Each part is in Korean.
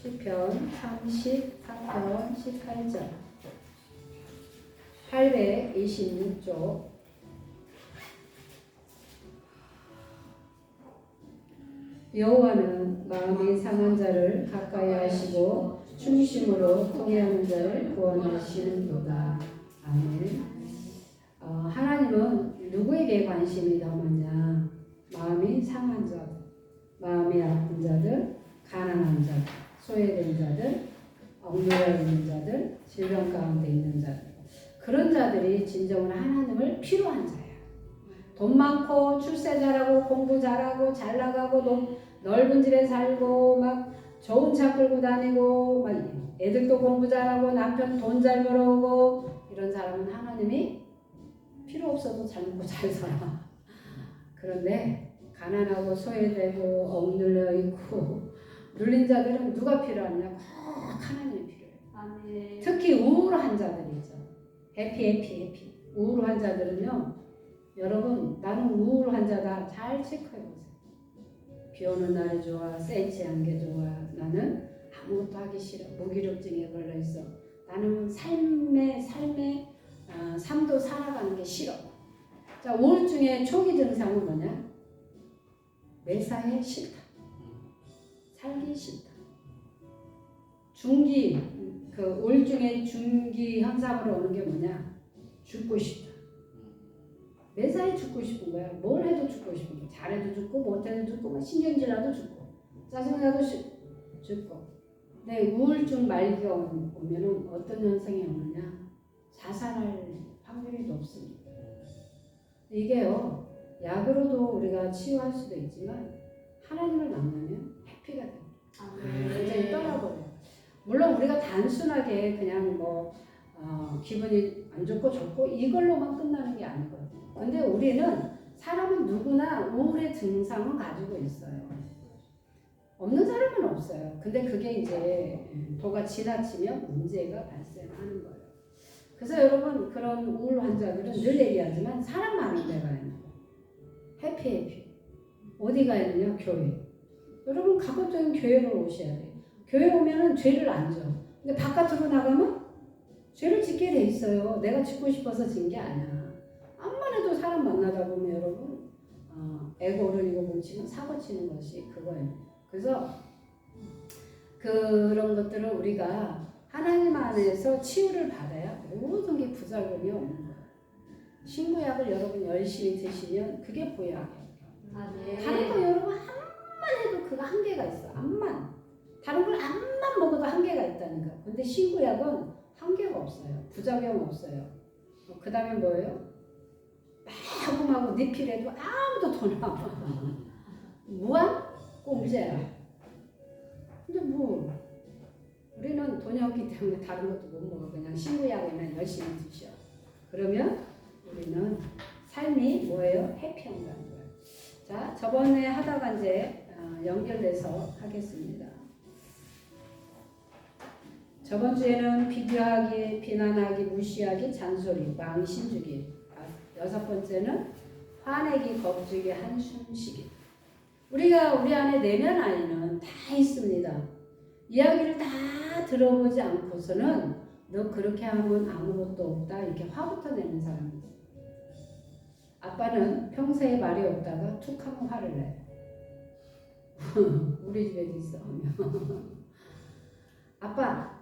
시편 33편 18절 826쪽 여호와는 마음이 상한 자를 가까이 하시고 충심으로 통회하는 자를 구원하시는도다. 아멘. 하나님은 누구에게 관심이 더 많냐? 마음이 상한 자, 마음이 아픈 자들, 가난한 자들, 소외된 자들, 억눌려 있는 자들, 질병 가운데 있는 자들, 그런 자들이 진정으로 하나님을 필요한 자야. 돈 많고 출세 잘하고 공부 잘하고 잘 나가고 넓은 집에 살고 막 좋은 차 끌고 다니고 막 애들도 공부 잘하고 남편 돈 잘 벌어오고 이런 사람은 하나님이 필요 없어도 잘 먹고 잘 살아. 그런데 가난하고 소외되고 억눌려 있고 눌린 자들은 누가 필요하냐? 꼭 하나님이 필요해요. 아멘. 특히 우울한 자들이죠. 해피. 우울한 자들은요. 여러분, 나는 우울한 자다. 잘 체크해보세요. 비 오는 날이 좋아, 센치한 게 좋아. 나는 아무것도 하기 싫어. 무기력증에 걸려있어. 나는 삶도 살아가는 게 싫어. 자, 우울증의 초기 증상은 뭐냐? 매사에 싫다. 살기 싫다. 중기, 우울증의 중기 현상으로 오는 게 뭐냐? 죽고 싶다. 매사에 죽고 싶은 거야. 뭘 해도 죽고 싶은 거야. 잘해도 죽고 못해도 죽고 신경질 나도 죽고 짜증나도 죽고. 근데 우울증 말기가 오면은 어떤 현상이 오느냐? 자살할 확률이 높습니다. 이게요. 약으로도 우리가 치유할 수도 있지만 하나님을 만나면 해피가 돼요. 굉장히 떠나버려요. 물론 우리가 단순하게 그냥 기분이 안 좋고 이걸로만 끝나는 게 아니거든요. 근데 우리는 사람은 누구나 우울의 증상은 가지고 있어요. 없는 사람은 없어요. 근데 그게 이제 도가 지나치면 문제가 발생하는 거예요. 그래서 여러분 그런 우울 환자들은 늘 얘기하지만 사람 많은 데 가야 돼요. 해피. 어디 가야 되냐? 교회. 여러분 가급적인 교회로 오셔야 돼요. 교회 오면은 죄를 안 져. 근데 바깥으로 나가면 죄를 짓게 돼 있어요. 내가 짓고 싶어서 진 게 아니야. 암만 해도 사람 만나다 보면 여러분 에고를 이거 뭉치면 사고 치는 것이 그거예요. 그래서 그런 것들을 우리가 하나님 안에서 치유를 받아야 모든 게 부작용이 없는 거예요. 신구약을 여러분 열심히 드시면 그게 보약이에요. 다른 거 여러분 암만 해도 그거 한계가 있어. 암만. 다른 걸 암만 먹어도 한계가 있다니까. 근데 신구약은 한계가 없어요. 부작용 없어요. 그 다음에 뭐예요? 마구마구 니필해도 아무도 돈 안 받아. 무한 공짜야. 근데 우리는 돈이 없기 때문에 다른 것도 못 먹어. 그냥 신구약에만 열심히 드셔. 그러면 우리는 삶이 뭐예요? 해피한다는 거예요. 자, 저번에 하다가 이제 연결돼서 하겠습니다. 저번 주에는 비교하기, 비난하기, 무시하기, 잔소리, 망신주기. 6번째는 화내기, 겁주기, 한숨쉬기. 우리가 우리 안에 내면 안에는 다 있습니다. 이야기를 다 들어보지 않고서는 너 그렇게 하면 아무것도 없다 이렇게 화부터 내는 사람이 있어요. 아빠는 평소에 말이 없다가 툭 하면 화를 내요. 우리 집에도 있어. 아빠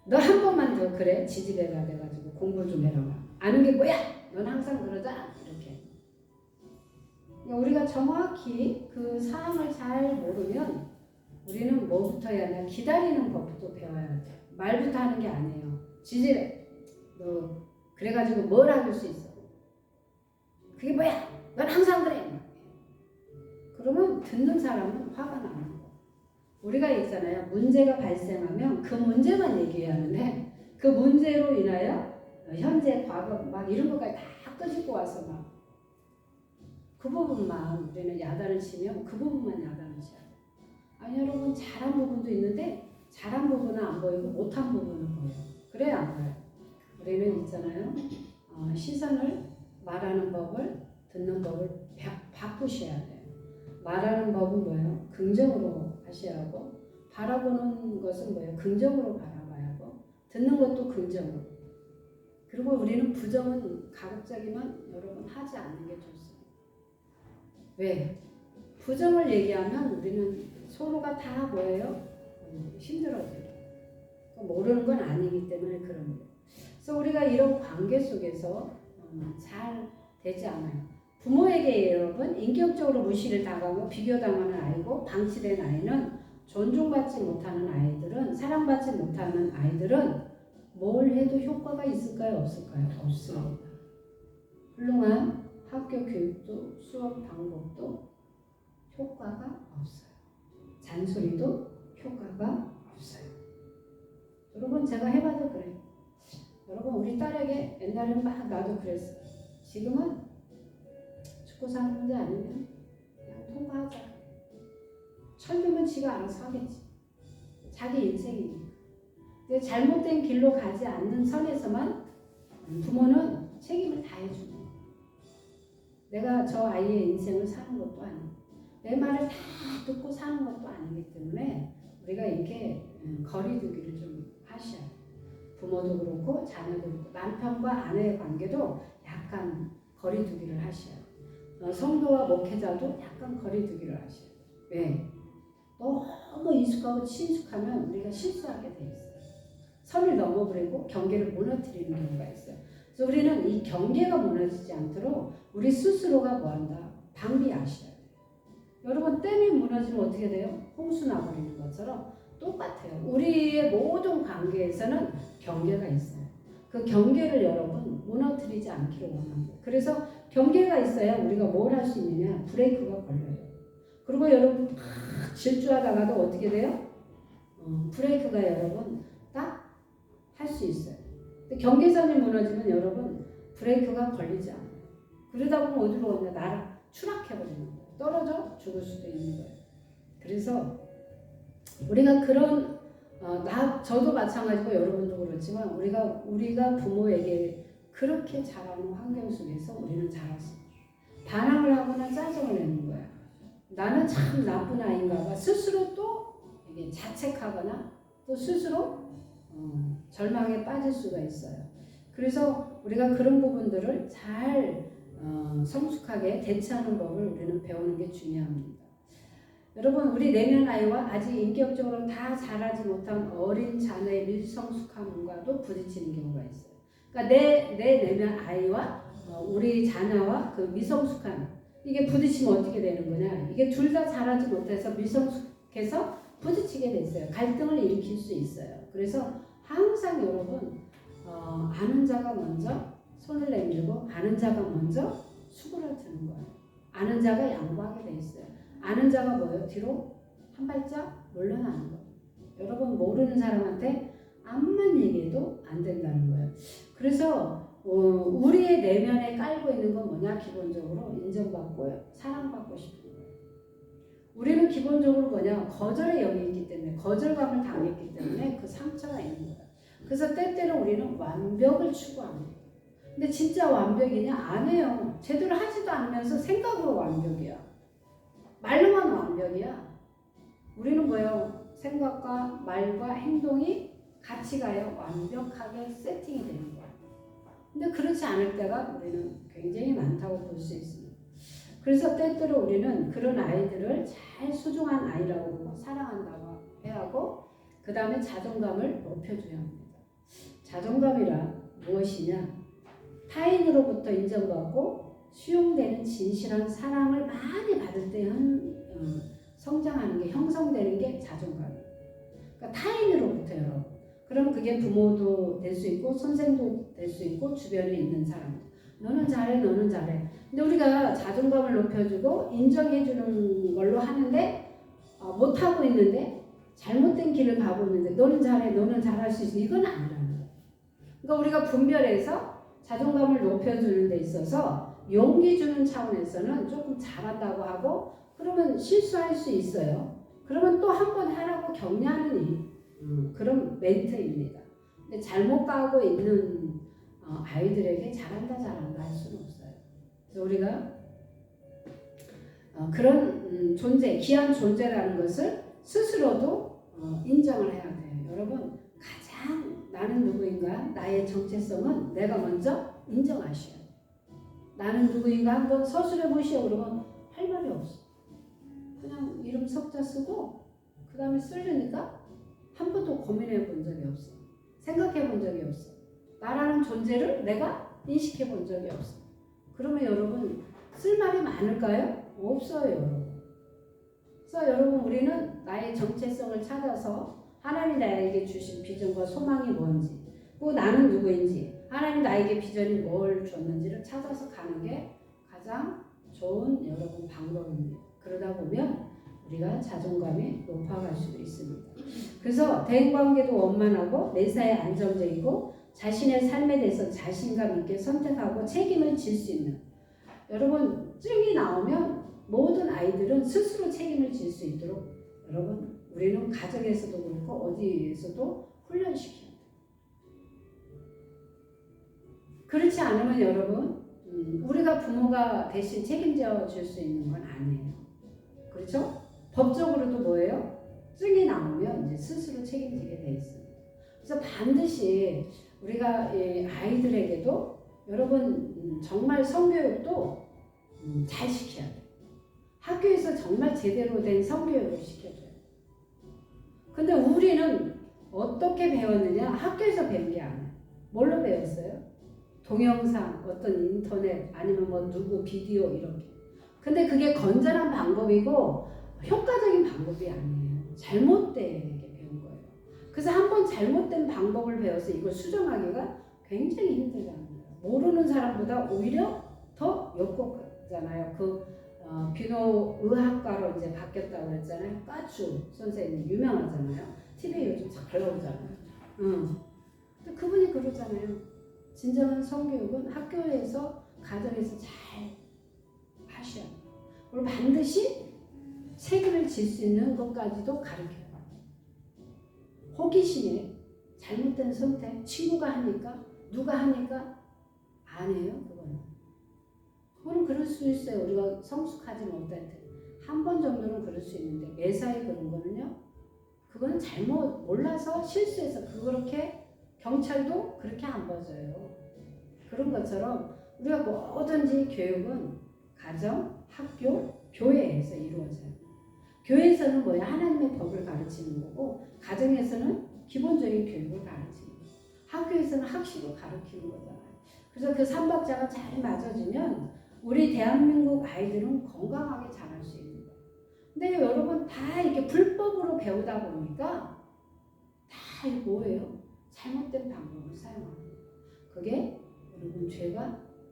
너 한 번만 더 그래 지지배가 돼가지고 공부를 좀 해라. 아는 게 뭐야? 넌 항상 그러자. 이렇게. 우리가 정확히 그 상황을 잘 모르면 우리는 뭐부터 해야 하냐? 기다리는 법부터 배워야 돼. 말부터 하는 게 아니에요. 지지배. 너 그래가지고 뭘 할 수 있어? 그게 뭐야? 넌 항상 그래. 그러면 듣는 사람은 화가 나는 거. 우리가 있잖아요. 문제가 발생하면 그 문제만 얘기해야 하는데 그 문제로 인하여 현재, 과거 막 이런 것까지 다 끄집고 와서 막 그 부분만 우리는 야단을 치면 그 부분만 야단을 쳐야 돼. 아니 여러분 잘한 부분도 있는데 잘한 부분은 안 보이고 못한 부분은 보여요. 그래야 안 보여요. 우리는 있잖아요. 시선을 말하는 법을 듣는 법을 바꾸셔야 돼요. 말하는 법은 뭐예요? 긍정으로 하셔야 하고 바라보는 것은 뭐예요? 긍정으로 바라봐야 하고 듣는 것도 긍정으로. 그리고 우리는 부정은 가급적이면 여러분 하지 않는 게 좋습니다. 왜? 부정을 얘기하면 우리는 서로가 다 뭐예요? 힘들어져요. 모르는 건 아니기 때문에 그런 거예요. 그래서 우리가 이런 관계 속에서 잘 되지 않아요. 부모에게 여러분 인격적으로 무시를 당하고 비교당하는 아이고 방치된 아이는 존중받지 못하는 아이들은 사랑받지 못하는 아이들은 뭘 해도 효과가 있을까요? 없을까요? 없습니다. 훌륭한 학교 교육도 수업 방법도 효과가 없어요. 잔소리도 효과가 없어요. 여러분 제가 해봐도 그래요. 여러분 우리 딸에게 옛날에는 막 나도 그랬어요. 지금은 죽고 사는 문제 아니면 그냥 통과하자. 철들면 지가 알아서 하겠지. 자기 인생이니까. 근데 잘못된 길로 가지 않는 선에서만 부모는 책임을 다해주는 거예요. 내가 저 아이의 인생을 사는 것도 아니고 내 말을 다 듣고 사는 것도 아니기 때문에 우리가 이렇게 거리두기를 좀 하셔야 돼요. 부모도 그렇고 자녀도 그렇고 남편과 아내의 관계도 약간 거리두기를 하셔야 돼요. 성도와 목회자도 약간 거리두기를 하셔야 돼요. 왜? 너무 익숙하고 친숙하면 우리가 실수하게 돼 있어요. 선을 넘어버리고 경계를 무너뜨리는 경우가 있어요. 그래서 우리는 이 경계가 무너지지 않도록 우리 스스로가 뭐한다? 방비하셔야 돼요. 여러분 댐이 무너지면 어떻게 돼요? 홍수 나버리는 것처럼 똑같아요. 우리의 모든 관계에서는 경계가 있어요. 그 경계를 여러분 무너뜨리지 않기를 원합니다. 그래서 경계가 있어야 우리가 뭘 할 수 있느냐? 브레이크가 걸려요. 그리고 여러분 막 질주하다가도 어떻게 돼요? 브레이크가 여러분 딱 할 수 있어요. 근데 경계선이 무너지면 여러분 브레이크가 걸리지 않아요. 그러다 보면 어디로 오냐? 나를 추락해버리는 거예요. 떨어져 죽을 수도 있는 거예요. 그래서 우리가 그런 저도 마찬가지고 여러분도 그렇지만 우리가 부모에게 그렇게 자라는 환경 속에서 우리는 자랐어요. 반항을 하거나 짜증을 내는 거예요. 나는 참 나쁜 아이인가가 스스로 또 이게 자책하거나 또 스스로 절망에 빠질 수가 있어요. 그래서 우리가 그런 부분들을 잘 성숙하게 대처하는 법을 우리는 배우는 게 중요합니다. 여러분 우리 내면 아이와 아직 인격적으로 다 자라지 못한 어린 자녀의 미성숙함과도 부딪히는 경우가 있어요. 그러니까 내 내면 아이와 우리 자녀와 그 미성숙함 이게 부딪히면 어떻게 되는 거냐? 이게 둘 다 자라지 못해서 미성숙해서 부딪히게 됐어요. 갈등을 일으킬 수 있어요. 그래서 항상 여러분 아는 자가 먼저 손을 내밀고 아는 자가 먼저 수고를 드는 거예요. 아는 자가 양보하게 돼 있어요. 아는 자가 뭐예요? 뒤로 한 발짝 물러나는 거예요. 여러분 모르는 사람한테 암만 얘기해도 안 된다는 거예요. 그래서 우리의 내면에 깔고 있는 건 뭐냐? 기본적으로 인정받고 사랑받고 싶은 거예요. 우리는 기본적으로 뭐냐? 거절의 영이 있기 때문에 거절감을 당했기 때문에 그 상처가 있는 거예요. 그래서 때때로 우리는 완벽을 추구합니다. 근데 진짜 완벽이냐? 아니에요. 제대로 하지도 않으면서 생각으로 완벽이야. 말로만 완벽이야. 우리는 뭐예요? 생각과 말과 행동이 같이 가야 완벽하게 세팅이 되는 거야. 근데 그렇지 않을 때가 우리는 굉장히 많다고 볼 수 있습니다. 그래서 때때로 우리는 그런 아이들을 잘 소중한 아이라고 보고 사랑한다고 해야 하고 그 다음에 자존감을 높여줘야 합니다. 자존감이란 무엇이냐? 타인으로부터 인정받고 수용되는 진실한 사랑을 많이 받을 때 성장하는 게 형성되는 게 자존감이에요. 그러니까 타인으로부터요. 그럼 그게 부모도 될 수 있고 선생도 될 수 있고 주변에 있는 사람. 너는 잘해, 너는 잘해. 근데 우리가 자존감을 높여주고 인정해주는 걸로 하는데 못하고 있는데 잘못된 길을 가고 있는데 너는 잘해, 너는 잘할 수 있어. 이건 아니라는 거예요. 그러니까 우리가 분별해서 자존감을 높여주는 데 있어서 용기 주는 차원에서는 조금 잘한다고 하고 그러면 실수할 수 있어요. 그러면 또 한 번 하라고 격려하는 그런 멘트입니다. 근데 잘못 가고 있는 아이들에게 잘한다 할 수는 없어요. 그래서 우리가 그런 존재, 귀한 존재라는 것을 스스로도 인정을 해야 돼요. 여러분 가장 나는 누구인가 나의 정체성은 내가 먼저 인정하셔야 돼요. 나는 누구인가 한번 서술해 보시오. 그러면 할 말이 없어. 그냥 이름 석자 쓰고 그 다음에 쓰려니까 한 번도 고민해 본 적이 없어. 생각해 본 적이 없어. 나라는 존재를 내가 인식해 본 적이 없어. 그러면 여러분 쓸 말이 많을까요? 없어요, 여러분. 그래서 여러분 우리는 나의 정체성을 찾아서 하나님이 나에게 주신 비전과 소망이 뭔지, 또 나는 누구인지, 하나님이 나에게 비전이 뭘 줬는지를 찾아서 가는 게 가장 좋은 여러분 방법입니다. 그러다 보면 우리가 자존감이 높아갈 수도 있습니다. 그래서 대인관계도 원만하고 매사에 안정적이고 자신의 삶에 대해서 자신감 있게 선택하고 책임을 질 수 있는, 여러분 증이 나오면 모든 아이들은 스스로 책임을 질 수 있도록 여러분 우리는 가정에서도 그렇고 어디에서도 훈련시켜야 돼요. 그렇지 않으면 여러분 우리가 부모가 대신 책임져 줄 수 있는 건 아니에요. 그렇죠? 법적으로도 뭐예요? 증이 나오면 이제 스스로 책임지게 돼 있습니다. 그래서 반드시 우리가 아이들에게도 여러분 정말 성교육도 잘 시켜야 돼요. 학교에서 정말 제대로 된 성교육을 시켜줘요. 근데 우리는 어떻게 배웠느냐? 학교에서 배운 게 아니에요. 뭘로 배웠어요? 동영상, 어떤 인터넷, 아니면 뭐 누구 비디오 이렇게. 근데 그게 건전한 방법이고 효과적인 방법이 아니에요. 잘못되게 배운 거예요. 그래서 한번 잘못된 방법을 배워서 이걸 수정하기가 굉장히 힘들다는 거예요. 모르는 사람보다 오히려 더 역곡하잖아요. 비노의학과로 이제 바뀌었다고 그랬잖아요. 까추 선생님 유명하잖아요. TV에 요즘 잘 나오잖아요. 근데 그분이 그러잖아요. 진정한 성교육은 학교에서 가정에서 잘 하셔야 돼요. 그리고 반드시 책임을 질 수 있는 것까지도 가르쳐요. 호기심에 잘못된 선택, 친구가 하니까 누가 하니까 안 해요. 그거는 그럴 수 있어요. 우리가 성숙하지 못할 때 한 번 정도는 그럴 수 있는데 매사에 그런 거는요. 그거는 잘못 몰라서 실수해서 그렇게 경찰도 그렇게 안 봐줘요. 그런 것처럼 우리가 뭐든지 교육은 가정, 학교, 교회에서 이루어져요. 교회에서는 뭐야? 하나님의 법을 가르치는 거고, 가정에서는 기본적인 교육을 가르치는 거고, 학교에서는 학식을 가르치는 거잖아요. 그래서 그 삼박자가 잘 맞아주면 우리 대한민국 아이들은 건강하게 자랄 수 있는 거예요. 근데 여러분 다 이렇게 불법으로 배우다 보니까 다 이게 뭐예요? 잘못된 방법을 사용하는 거예요. 그게 여러분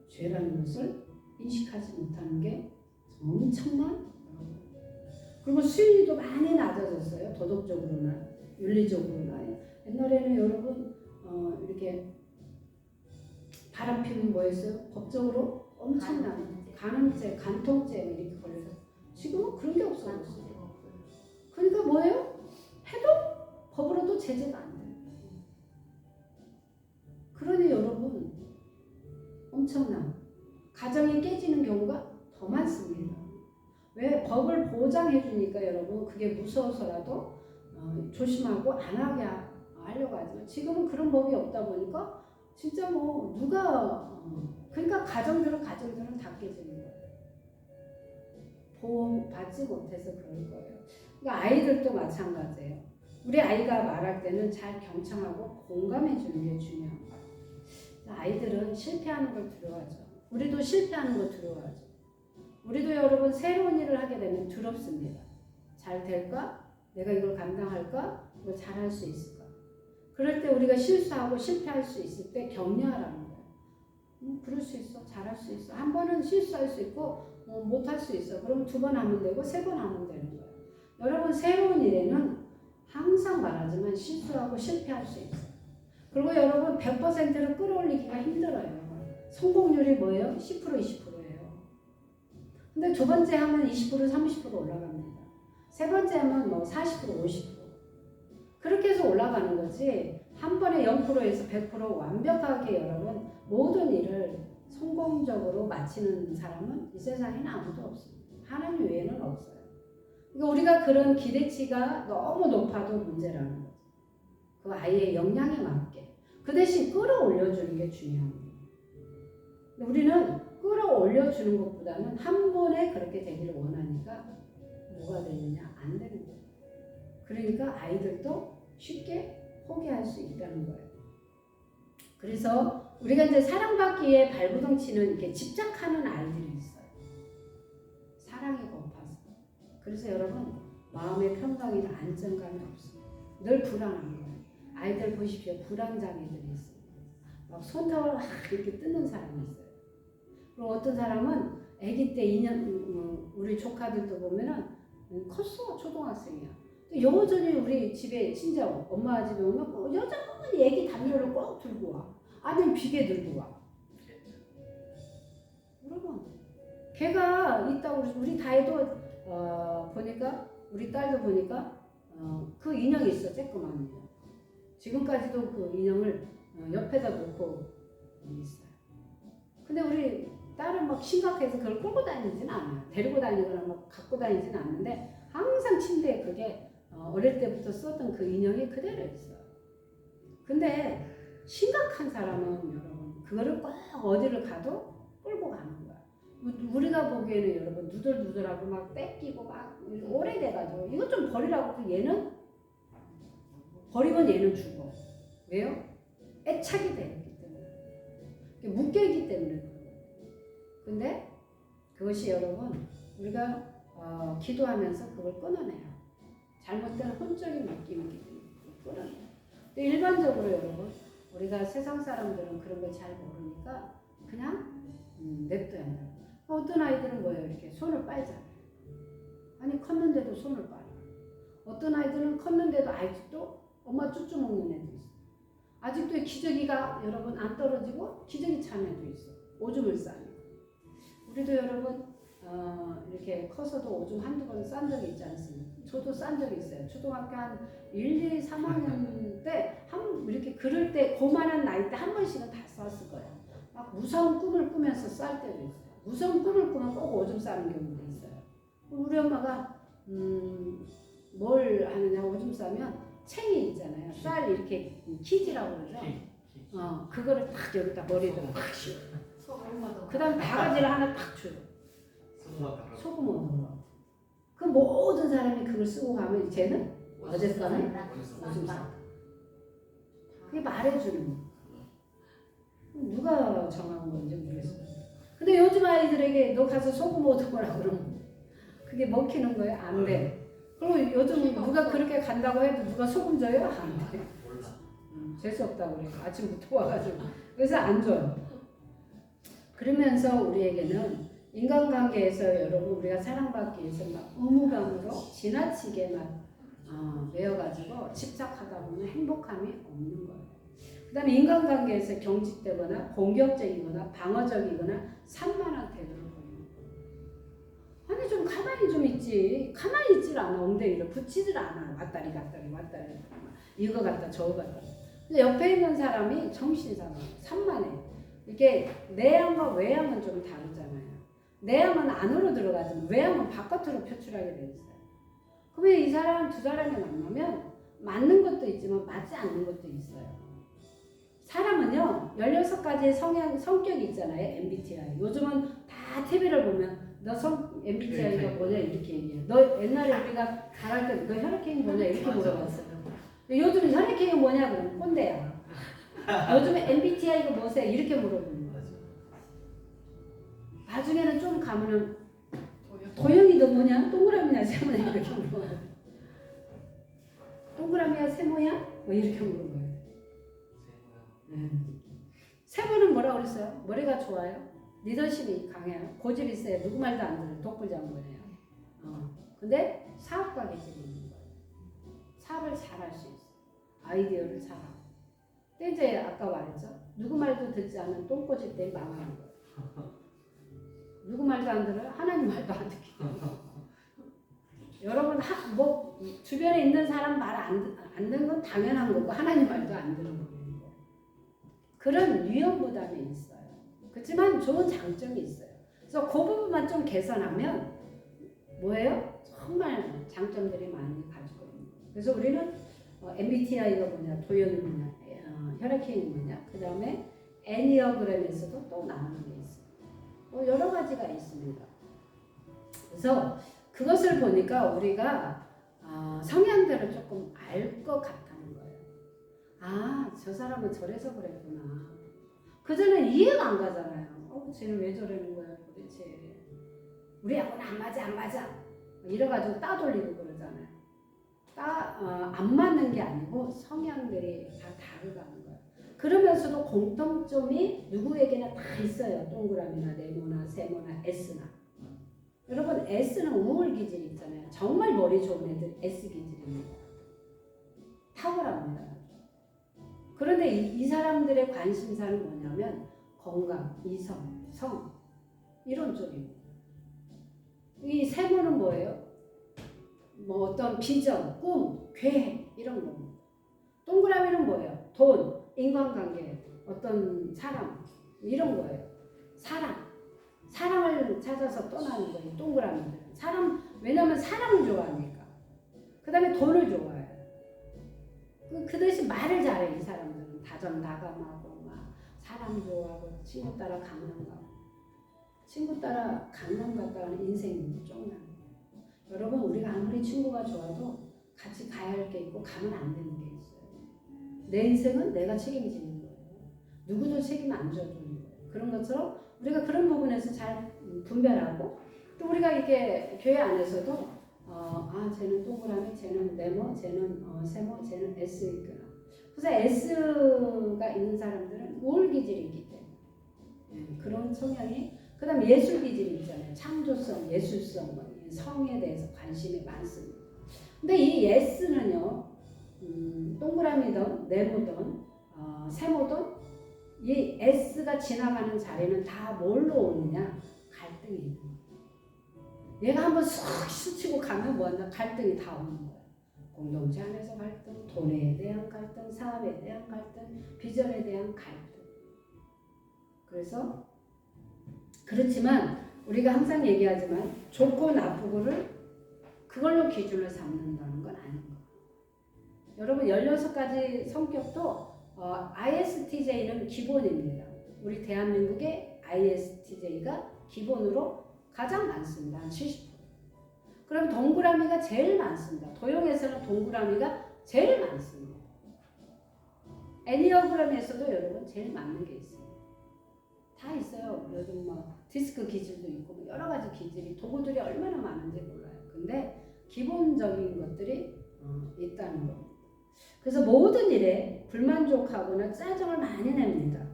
죄라는 것을 인식하지 못하는 게 엄청난. 그리고 수위도 많이 낮아졌어요. 도덕적으로나 윤리적으로나. 옛날에는 여러분 이렇게 바람 피우면 뭐였어요? 법적으로 엄청난 간음죄, 간통죄 이렇게 걸려서 지금은 그런 게 없어졌어요. 그러니까 뭐예요? 해도 법으로도 제재가 안 돼요. 그러니 여러분 엄청난 가정이 깨지는 경우가 더 많습니다. 왜? 법을 보장해 주니까 여러분 그게 무서워서라도 조심하고 안 하게 하려고 하지만 지금은 그런 법이 없다 보니까 진짜 뭐 누가 그러니까 가정들은 다 깨지는 거예요. 보호받지 못해서 그럴 거예요. 그러니까 아이들도 마찬가지예요. 우리 아이가 말할 때는 잘 경청하고 공감해 주는 게 중요한 거예요. 아이들은 실패하는 걸 두려워하죠. 우리도 실패하는 걸 두려워하죠. 우리도 여러분 새로운 일을 하게 되면 두렵습니다. 잘 될까? 내가 이걸 감당할까? 이걸 잘할 수 있을까? 그럴 때 우리가 실수하고 실패할 수 있을 때 격려하라는 거예요. 그럴 수 있어. 잘할 수 있어. 한 번은 실수할 수 있고 못할 수 있어. 그럼 2번 하면 되고 3번 하면 되는 거예요. 여러분 새로운 일에는 항상 말하지만 실수하고 실패할 수 있어요. 그리고 여러분 100%를 끌어올리기가 힘들어요. 성공률이 뭐예요? 10% 20%예요. 근데 2번째 하면 20% 30% 올라갑니다. 3번째 하면 뭐 40% 50% 그렇게 해서 올라가는 거지. 한 번에 0%에서 100% 완벽하게 여러분 모든 일을 성공적으로 마치는 사람은 이 세상에는 아무도 없습니다. 하나님 외에는 없어요. 그러니까 우리가 그런 기대치가 너무 높아도 문제라는 거죠. 그 아이의 역량에 맞게. 그 대신 끌어올려주는 게 중요한 거예요. 우리는 끌어올려주는 것보다는 한 번에 그렇게 되기를 원하니까 뭐가 되느냐? 안 되는 거예요. 그러니까 아이들도 쉽게 포기할 수 있다는 거예요. 그래서 우리가 이제 사랑받기에 발부둥 치는 이렇게 집착하는 아이들이 있어요. 사랑이 고파서. 그래서 여러분 마음의 평강이나 안정감이 없어요. 늘 불안한 거예요. 아이들 보십시오. 불안장애들이 있어요. 막 손톱을 막 이렇게 뜯는 사람이 있어요. 그리고 어떤 사람은 아기 때 2년 우리 조카들도 보면은 컸어. 초등학생이야. 여전히 우리 집에 친정 엄마 집에 오면 여전히 아기 담요를 꼭 들고 와. 아니면 비계 들고 와. 여러분 걔가 있다고 우리 다혜도 보니까 우리 딸도 보니까 그 인형이 있어. 쬐끄만 인형. 지금까지도 그 인형을 옆에다 놓고 있어요. 근데 우리 딸은 막 심각해서 그걸 끌고 다니지는 않아요. 데리고 다니거나 막 갖고 다니지는 않는데 항상 침대에 그게 어릴 때부터 썼던 그 인형이 그대로 있어요. 근데 심각한 사람은 여러분 그거를 꼭 어디를 가도 끌고 가는 거야. 우리가 보기에는 여러분 누들누들하고 막 뺏기고 막 오래돼가지고 이것 좀 버리라고 얘는 버리면 얘는 죽어. 왜요? 애착이 되기 때문에. 묶여있기 때문에. 근데 그것이 여러분 우리가 기도하면서 그걸 끊어내요. 잘못된 혼적인 느낌이기 때문에 끊어내요. 근데 일반적으로 여러분 우리가 세상 사람들은 그런 걸 잘 모르니까 그냥 냅둬야 돼요. 어떤 아이들은 뭐예요? 이렇게 손을 빨잖아요. 아니 컸는데도 손을 빨아. 어떤 아이들은 컸는데도 아직도 엄마 쭈쭈 먹는 애도 있어. 아직도 기저귀가 여러분 안 떨어지고 기저귀 찬 애도 있어. 오줌을 싸니. 우리도 여러분 이렇게 커서도 오줌 한두 번 싼 적이 있지 않습니까? 저도 싼 적이 있어요. 초등학교 한 1, 2, 3학년 때 이렇게 그럴 때 고만한 나이 때 한 번씩은 다 쌌을 거예요. 막 무서운 꿈을 꾸면서 쌀 때도 있어요. 무서운 꿈을 꾸면 꼭 오줌 싸는 경우도 있어요. 우리 엄마가 뭘 하느냐 오줌 싸면 챙이 있잖아요. 쌀 이렇게 키지라고 그러죠. 그거를 딱 여기다 머리에다 팍 씌워. 그 다음 바가지를 하나 딱 줘요. 소금 얻는 거. 그 모든 사람이 그걸 쓰고 가면 쟤는 어젯밤에 오줌 싸. 그게 말해주는 거. 누가 정한 건지 모르겠어요. 근데 요즘 아이들에게 너 가서 소금 얻어보라 그러면 그게 먹히는 거예요? 안 돼. 그리고 요즘 누가 그렇게 간다고 해도 누가 소금 줘요? 안 돼. 재수없다고 그래요. 아침부터 와가지고. 그래서 안 줘요. 그러면서 우리에게는 인간관계에서 여러분 우리가 사랑받기 위해서 막 의무감으로 지나치게 막 매여가지고 집착하다 보면 행복함이 없는 거예요. 그 다음에 인간관계에서 경직되거나 공격적이거나 방어적이거나 산만한 태도를 보이는 거예요. 아니 좀 가만히 좀 있지. 가만히 있질 않아. 엉덩이를 붙이질 않아. 왔다리 갔다리 왔다리 이거 갔다 저거 갔다. 근데 옆에 있는 사람이 정신사나워. 산만해. 이게 내향과 외향은 좀 다르잖아요. 내향은 안으로 들어가지만 외향은 바깥으로 표출하게 돼 있어요. 그러면 이 사람 두 사람이 만나면 맞는 것도 있지만 맞지 않는 것도 있어요. 사람은요 16가지의 성격이 있잖아요. MBTI. 요즘은 다 TV를 보면 너 MBTI가 뭐냐 이렇게 얘기해요. 너 옛날에 우리가 잘할 때 너 혈액형이 뭐냐 이렇게 물어봤어요. 요즘 혈액형이 뭐냐 그러면 꼰대야. 요즘에 MBTI가 뭐세요? 이렇게 물어보는 거죠. 나중에는 좀 가면은 도영이 너 뭐냐? 동그라미냐 세모냐 이렇게 물어봐요. 동그라미야 세모야? 뭐 이렇게 물어봐요. 세모는 뭐라고 그랬어요? 머리가 좋아요. 리더십이 강해요. 고집이 있어요. 누구 말도 안 들어요. 독불장군이에요. 근데 사업가 기질이 있는 거예요. 사업을 잘할 수 있어요. 아이디어를 잘하고. 근데 이제 아까 말했죠. 누구 말도 듣지 않는 똥꼬집 때 망하는 거예요. 누구 말도 안 들어요? 하나님 말도 안 듣기 때문에. 여러분 뭐 주변에 있는 사람 말 안 듣는 건 당연한 거고 하나님 말도 안 듣는 거예요. 그런 위험부담이 있어요. 그렇지만 좋은 장점이 있어요. 그래서 그 부분만 좀 개선하면 뭐예요? 정말 장점들이 많이 가지고 있는 거예요. 그래서 우리는 MBTI가 뭐냐, 도형이 뭐냐, 혈액형이 뭐냐, 그 다음에 애니어그램에서도 또 나오는 게 있어요. 여러 가지가 있습니다. 그래서 그것을 보니까 우리가 성향들을 조금 알 것 같다는 거예요. 아, 저 사람은 저래서 그랬구나. 그전엔 이해가 안 가잖아요. 쟤는 왜 저러는 거야 도대체. 우리하고는 안 맞아 안 맞아. 이래가지고 따돌리고 그러잖아요. 안 맞는 게 아니고 성향들이 다 다르다는 거예요. 그러면서도 공통점이 누구에게나 다 있어요. 동그라미나 네모나 세모나 S나. 여러분 S는 우물 기질이 있잖아요. 정말 머리 좋은 애들 S 기질입니다. 탁월합니다. 그런데 이 사람들의 관심사는 뭐냐면 건강, 이성, 성 이런 쪽입니다. 이 세모는 뭐예요? 뭐 어떤 비전, 꿈, 계획 이런 겁니다. 동그라미는 뭐예요? 돈, 인간관계, 어떤 사람 이런 거예요. 사랑을 찾아서 떠나는 거예요. 동그라미들은 왜냐면 사람을 좋아하니까. 그 다음에 돈을 좋아해요. 그 대신 말을 잘해. 이 사람들은 다정다감하고 막 사람 좋아하고 친구 따라 강남 가고. 친구 따라 강남 갔다가는 인생이 쫑나는 거예요. 여러분 우리가 아무리 친구가 좋아도 같이 가야 할 게 있고 가면 안 되는 게 있어요. 내 인생은 내가 책임지는 거예요. 누구도 책임 안 져주는 거예요. 그런 것처럼 우리가 그런 부분에서 잘 분별하고 또 우리가 이게 교회 안에서도 쟤는 동그라미, 쟤는 네모, 쟤는 세모, 쟤는 S 있구나. 그래서 S가 있는 사람들은 우울 기질이 있기 때문에 그런 성향이 그 다음에 예술 기질이 있잖아요. 창조성, 예술성, 성에 대해서 관심이 많습니다. 근데 이 S는요, 동그라미든 네모든 세모든 이 S가 지나가는 자리는 다 뭘로 오느냐? 갈등이 있는 거예요. 얘가 한번 쑥 스치고 가면 뭐한다? 갈등이 다 오는 거예요. 공동체 안에서 갈등, 돈에 대한 갈등, 사업에 대한 갈등, 비전에 대한 갈등. 그래서 그렇지만 우리가 항상 얘기하지만 좋고 나쁘고를 그걸로 기준을 삼는다는 건 아닌 거예요. 여러분 16가지 성격도 ISTJ는 기본입니다. 우리 대한민국의 ISTJ가 기본으로 가장 많습니다. 한 70%. 그럼 동그라미가 제일 많습니다. 도형에서는 동그라미가 제일 많습니다. 애니어그램에서도 여러분 제일 많은 게 있어요. 다 있어요. 요즘 디스크 기질도 있고 여러 가지 기질이 도구들이 얼마나 많은지 몰라요. 근데 기본적인 것들이 있다는 겁니다. 그래서 모든 일에 불만족하거나 짜증을 많이 냅니다.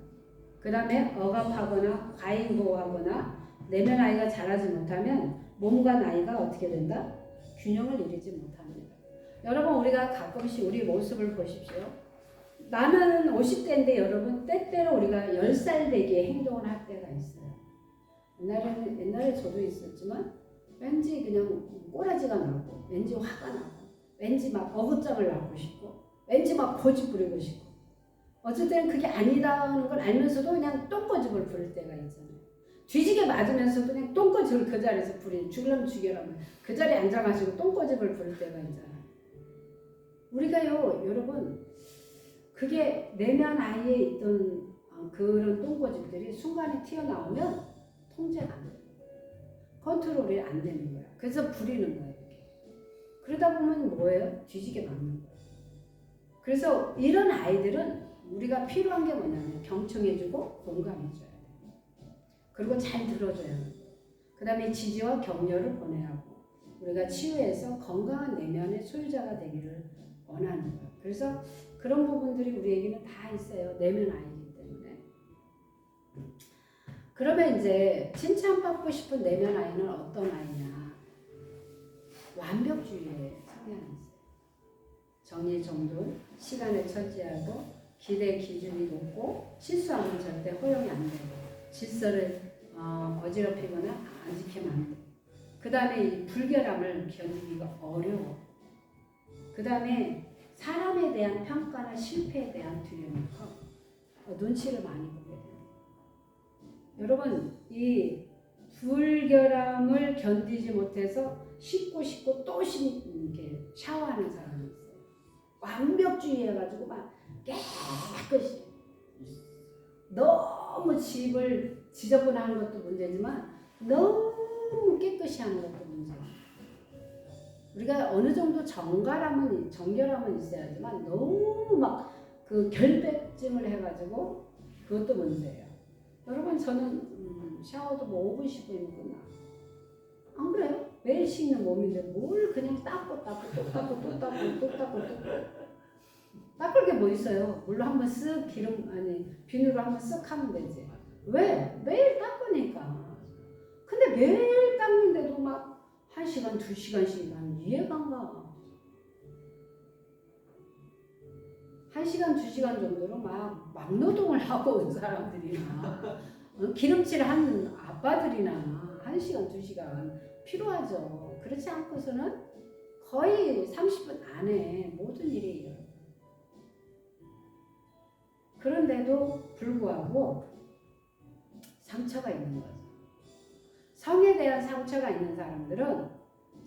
그 다음에 억압하거나 과잉보호하거나 내면 아이가 자라지 못하면 몸과 나이가 어떻게 된다? 균형을 이루지 못합니다. 여러분 우리가 가끔씩 우리 모습을 보십시오. 나는 50대인데 여러분 때때로 우리가 10살 되기에 행동을 할 때가 있어요. 옛날에 저도 있었지만 왠지 그냥 꼬라지가 나고 왠지 화가 나고 왠지 막 어긋장을 낳고 싶고 왠지 막 고집 부리고 싶고 어쨌든 그게 아니다는 걸 알면서도 그냥 똥꼬집을 부릴 때가 있잖아요. 뒤지게 맞으면서도 그냥 똥꼬집을 그 자리에서 부린 죽으려면 죽여라면 그 자리에 앉아가지고 똥꼬집을 부릴 때가 있잖아요. 우리가요 여러분 그게 내면 아이에 있던 그런 똥꼬집들이 순간에 튀어나오면 통제가 안 돼요. 컨트롤이 안 되는 거야. 그래서 부리는 거예요. 이렇게. 그러다 보면 뭐예요? 뒤지게 맞는 거예요. 그래서 이런 아이들은 우리가 필요한 게 뭐냐면 경청해주고 공감해줘야 돼요. 그리고 잘 들어줘야 돼요. 그 다음에 지지와 격려를 보내야 하고 우리가 치유해서 건강한 내면의 소유자가 되기를 원하는 거예요. 그래서 그런 부분들이 우리에게는 다 있어요. 내면 아이기 때문에. 그러면 이제 칭찬받고 싶은 내면 아이는 어떤 아이냐? 완벽주의의 성향이 있어요. 정의정돈, 시간을 철저하고 기대 기준이 높고 실수하면 절대 허용이 안 되고 질서를 어지럽히거나 안 지키면 안 돼요. 그 다음에 이 불결함을 견디기가 어려워. 그 다음에 사람에 대한 평가나 실패에 대한 두려움이 커. 눈치를 많이 보게 돼요. 여러분 이 불결함을 견디지 못해서 씻고 또 이렇게 샤워하는 사람이 있어요. 완벽주의 해가지고 막 깨끗이. 너무 집을 지저분한 것도 문제지만 너무 깨끗이 하는 것도 문제예요. 우리가 어느 정도 정결함은 있어야지만 너무 막 그 결백증을 해가지고 그것도 문제예요. 여러분 저는 샤워도 뭐 5분 10분이면 끝나. 안 그래요? 매일 씻는 몸인데 뭘 그냥 닦고 닦을 게 뭐 있어요? 물로 한번 쓱 비누로 한번 쓱 하면 되지. 왜? 매일 닦으니까. 근데 매일 닦는데도 막 1시간, 2시간씩 난 이해가 안 가. 1시간, 2시간 정도로 막 노동을 하고 온 사람들이나 기름칠 하는 아빠들이나 1시간, 2시간 필요하죠. 그렇지 않고서는 거의 30분 안에 모든 일이 일어나요. 그런데도 불구하고 상처가 있는 거죠. 성에 대한 상처가 있는 사람들은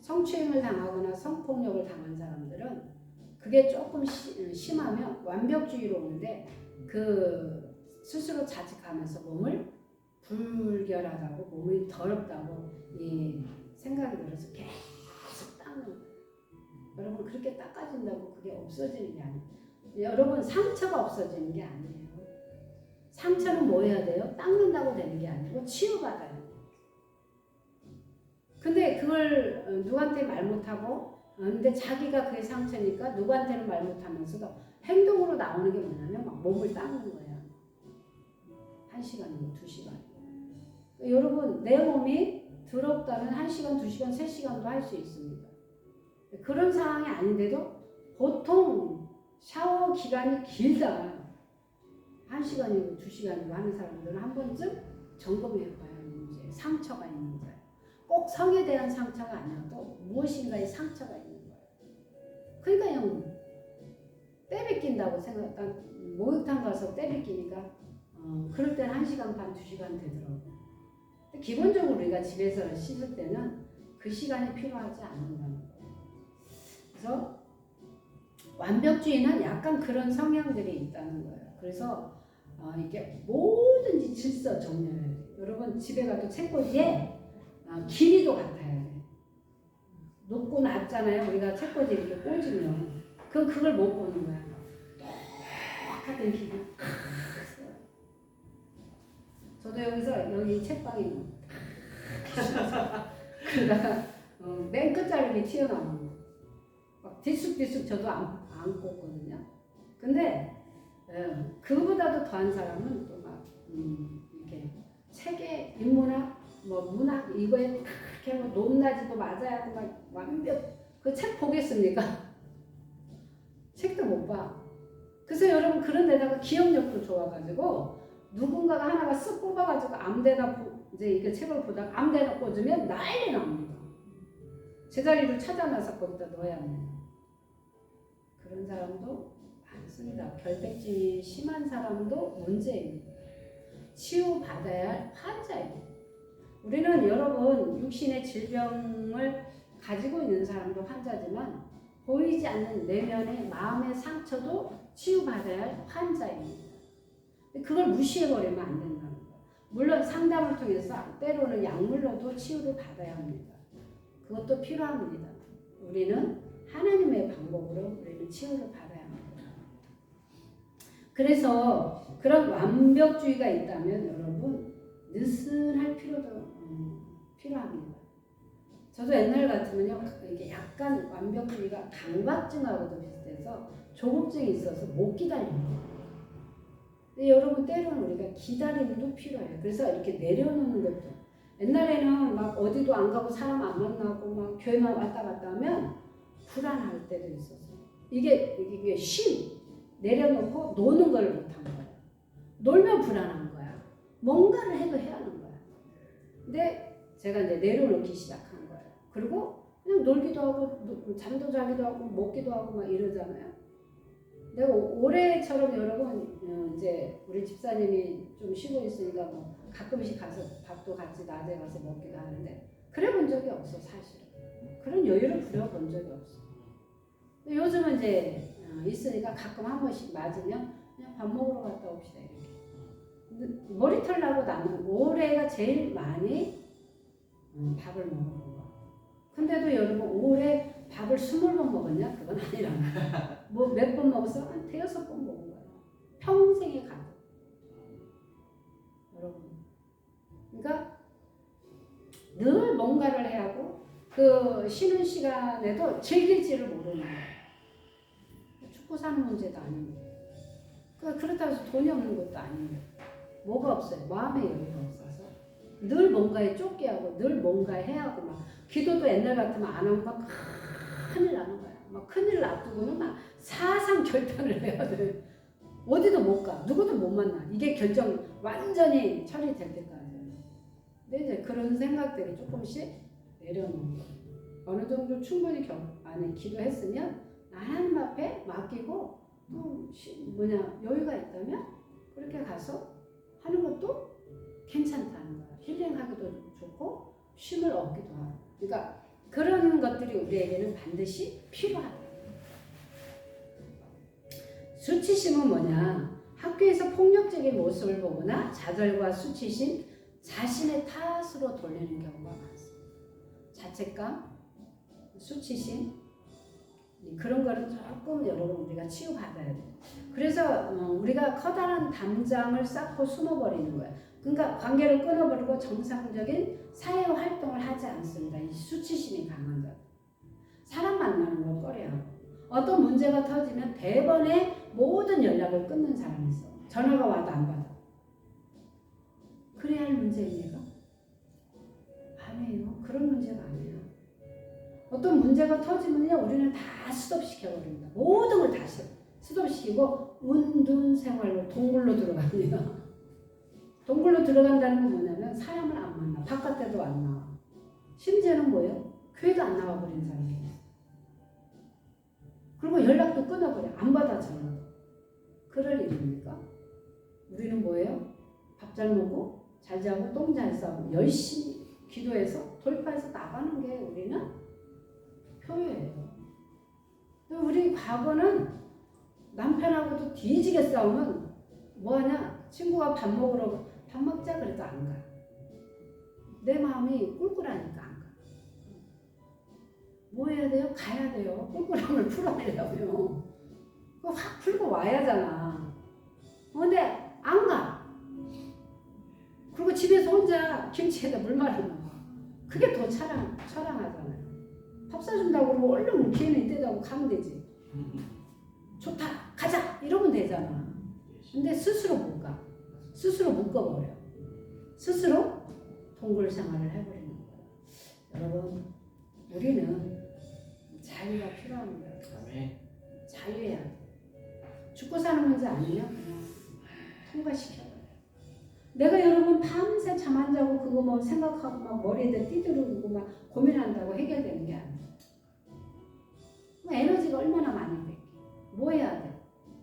성추행을 당하거나 성폭력을 당한 사람들은 그게 조금 심하면 완벽주의로 오는데 그 스스로 자책하면서 몸을 불결하다고 몸이 더럽다고 이 생각이 들어서 계속 닦는 거예요. 여러분 그렇게 닦아진다고 그게 없어지는 게 아니에요. 여러분 상처가 없어지는 게 아니에요. 상처는 뭐 해야 돼요? 닦는다고 되는 게 아니고 치유받아야 돼요. 근데 그걸 누구한테 말 못하고 근데 자기가 그게 상처니까 누구한테는 말 못하면서도 행동으로 나오는 게 뭐냐면 막 몸을 닦는 거야. 1시간이고 2시간. 여러분 내 몸이 더럽다면 1시간, 2시간, 3시간도 할 수 있습니다. 그런 상황이 아닌데도 보통 샤워 기간이 길다. 1시간이고 2시간이고 하는 사람들은 한 번쯤 점검해 봐야 하는 문제예요. 상처가 있는지. 꼭 성에 대한 상처가 아니어도 무엇인가의 상처가 있는 거예요. 그러니까 그냥 때리낀다고 생각한 목욕탕 가서 때리끼니까 그럴 때는 1시간 반, 2시간 되더라고요. 기본적으로 우리가 집에서 씻을 때는 그 시간이 필요하지 않는다는 거예요. 그래서 완벽주의는 약간 그런 성향들이 있다는 거예요. 그래서 이게 뭐든지 질서 정연해야 돼요. 여러분 집에 가도 책꽂이에 길이도 같아야 돼. 높고 낮잖아요. 우리가 책꽂이 이렇게 꽂으면 그걸 못 보는 거야. 똑같은 길이. 저도 여기 책방에 그러다가 맨 끝자락에 튀어나오는 거. 막 뒤쑥뒤쑥 저도 안 꽂거든요. 근데 그거보다도 더한 사람은 또 막 이렇게 책의 인문학 뭐 문학 이거에 이렇게 뭐 높낮이도 맞아야 하고 막 완벽 그 책 보겠습니까? 책도 못 봐. 그래서 여러분 그런 데다가 기억력도 좋아가지고 누군가가 하나가 쓱 뽑아가지고 아무데나 이제 이게 책을 보다가 아무데나 꽂으면 난리 납니다. 제자리를 찾아놔서 거기다 넣어야 합니다. 그런 사람도 많습니다. 결백증이 심한 사람도 문제입니다. 치유받아야 할 환자입니다. 우리는 여러분 육신의 질병을 가지고 있는 사람도 환자지만 보이지 않는 내면의 마음의 상처도 치유받아야 할 환자입니다. 그걸 무시해버리면 안 된다는 거예요. 물론 상담을 통해서 때로는 약물로도 치유를 받아야 합니다. 그것도 필요합니다. 우리는 하나님의 방법으로 우리는 치유를 받아야 합니다. 그래서 그런 완벽주의가 있다면 여러분 느슨할 필요도 필요합니다. 저도 옛날 같으면요 이게 약간 완벽주의가 강박증하고도 비슷해서 조급증이 있어서 못 기다립니다. 근데 여러분 때로는 우리가 기다림도 필요해요. 그래서 이렇게 내려놓는 것도 옛날에는 막 어디도 안 가고 사람 안 만나고 막 교회만 왔다 갔다 하면 불안할 때도 있었어요. 이게 내려놓고 노는 걸 못한 거예요. 놀면 불안한 거야. 뭔가를 해도 해야 하는 거야. 근데 제가 이제 내려놓기 시작한 거예요. 그리고 그냥 놀기도 하고 잠도 자기도 하고 먹기도 하고 막 이러잖아요. 내가 올해처럼 여러분 이제 우리 집사님이 좀 쉬고 있으니까 뭐 가끔씩 가서 밥도 같이 낮에 가서 먹기도 하는데 그래 본 적이 없어 사실은. 그런 여유를 부려본 적이 없어. 근데 요즘은 이제 있으니까 가끔 한 번씩 맞으면 그냥 밥 먹으러 갔다 옵시다 이렇게. 근데 머리털 나고 나는 올해가 제일 많이 밥을 먹어본 거. 근데도 여러분 올해 밥을 20번 먹었냐? 그건 아니라 뭐 몇 번 먹었어? 한 5-6번 먹은 거야. 평생에 가도. 여러분. 그러니까 늘 뭔가를 해야 하고 그 쉬는 시간에도 즐길지를 모르는 거예요. 죽고 사는 문제도 아니고 그렇다고 해서 돈이 없는 것도 아니고 뭐가 없어요. 마음의 여유가 없어서 늘 뭔가에 쫓게 하고 늘 뭔가 해야 하고 막 기도도 옛날 같으면 안 하면 막 큰일 나는 거야. 막 큰일 놔두고는 막 사상 결단을 해야 돼. 어디도 못 가. 누구도 못 만나. 이게 결정 완전히 처리될 때까지. 근데 이제 그런 생각들이 조금씩 내려놓는 거예요. 어느 정도 충분히 기도했으면 하나님 앞에 맡기고 또 여유가 있다면 그렇게 가서 하는 것도 괜찮다는 거야. 힐링하기도 좋고 쉼을 얻기도 하고. 그러니까 그런 것들이 우리에게는 반드시 필요하다. 수치심은 뭐냐? 학교에서 폭력적인 모습을 보거나 좌절과 수치심, 자신의 탓으로 돌리는 경우가 많습니다. 자책감, 수치심 그런 거는 조금 여러분 우리가 치유받아야 돼요. 그래서 우리가 커다란 담장을 쌓고 숨어버리는 거예요. 그러니까 관계를 끊어버리고 정상적인 사회 활동을 하지 않습니다. 이 수치심이 강한 자. 사람 만나는 걸 꺼려하고 어떤 문제가 터지면 대번에 모든 연락을 끊는 사람이 있어. 전화가 와도 안 받아. 그래야 할 문제입니까? 아니에요. 그런 문제가 아니에요. 어떤 문제가 터지면요 우리는 다 스톱시켜버립니다. 모든 걸 다 스톱시키고 운둔 생활로 동굴로 들어갑니다. 동굴로 들어간다는 건 뭐냐면 사람을 안 만나. 바깥에도 안 나와. 심지어는 뭐예요? 교회도 안 나와버린 사람이 있어요. 그리고 연락도 끊어버려. 안 받아 전화도. 그럴 일입니까? 우리는 뭐예요? 밥 잘 먹고 잘 자고 똥 잘 싸고 열심히 기도해서 돌파해서 나가는 게 우리는 표현이에요. 우리 과거는 남편하고도 뒤지게 싸우면 뭐하냐? 친구가 밥 먹자 그래도 안 가. 내 마음이 꿀꿀하니까 안 가. 뭐 해야 돼요? 가야 돼요. 꿀꿀함을 풀어내려고요. 그거 확 풀고 와야잖아. 근데 안 가. 그리고 집에서 혼자 김치에다 물 말아 넣어. 그게 더 처량하잖아요. 밥 사준다고 그러고 얼른 기회는 이때다고 가면 되지. 좋다 가자 이러면 되잖아. 근데 스스로 못 가. 스스로 묶어버려. 스스로 동굴 생활을 해버리는 거예요. 여러분 우리는 자유가 필요합니다. 자유해야 돼. 죽고 사는 문제 아니면 그냥 통과시켜버려요. 내가 여러분 밤새 잠 안 자고 그거 뭐 생각하고 막 머리에다 띠드르고 막 고민한다고 해결되는 게 아니에요. 에너지가 얼마나 많이 돼. 뭐 해야 돼?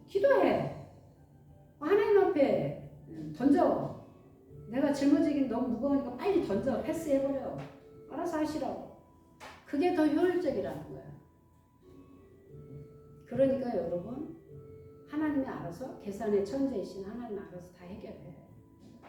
기도해. 하나님 앞에 던져. 내가 짊어지긴 너무 무거우니까 빨리 던져. 패스해버려. 알아서 하시라고. 그게 더 효율적이라는 거야. 그러니까 여러분 하나님이 알아서 계산의 천재이신 하나님 알아서 다 해결해.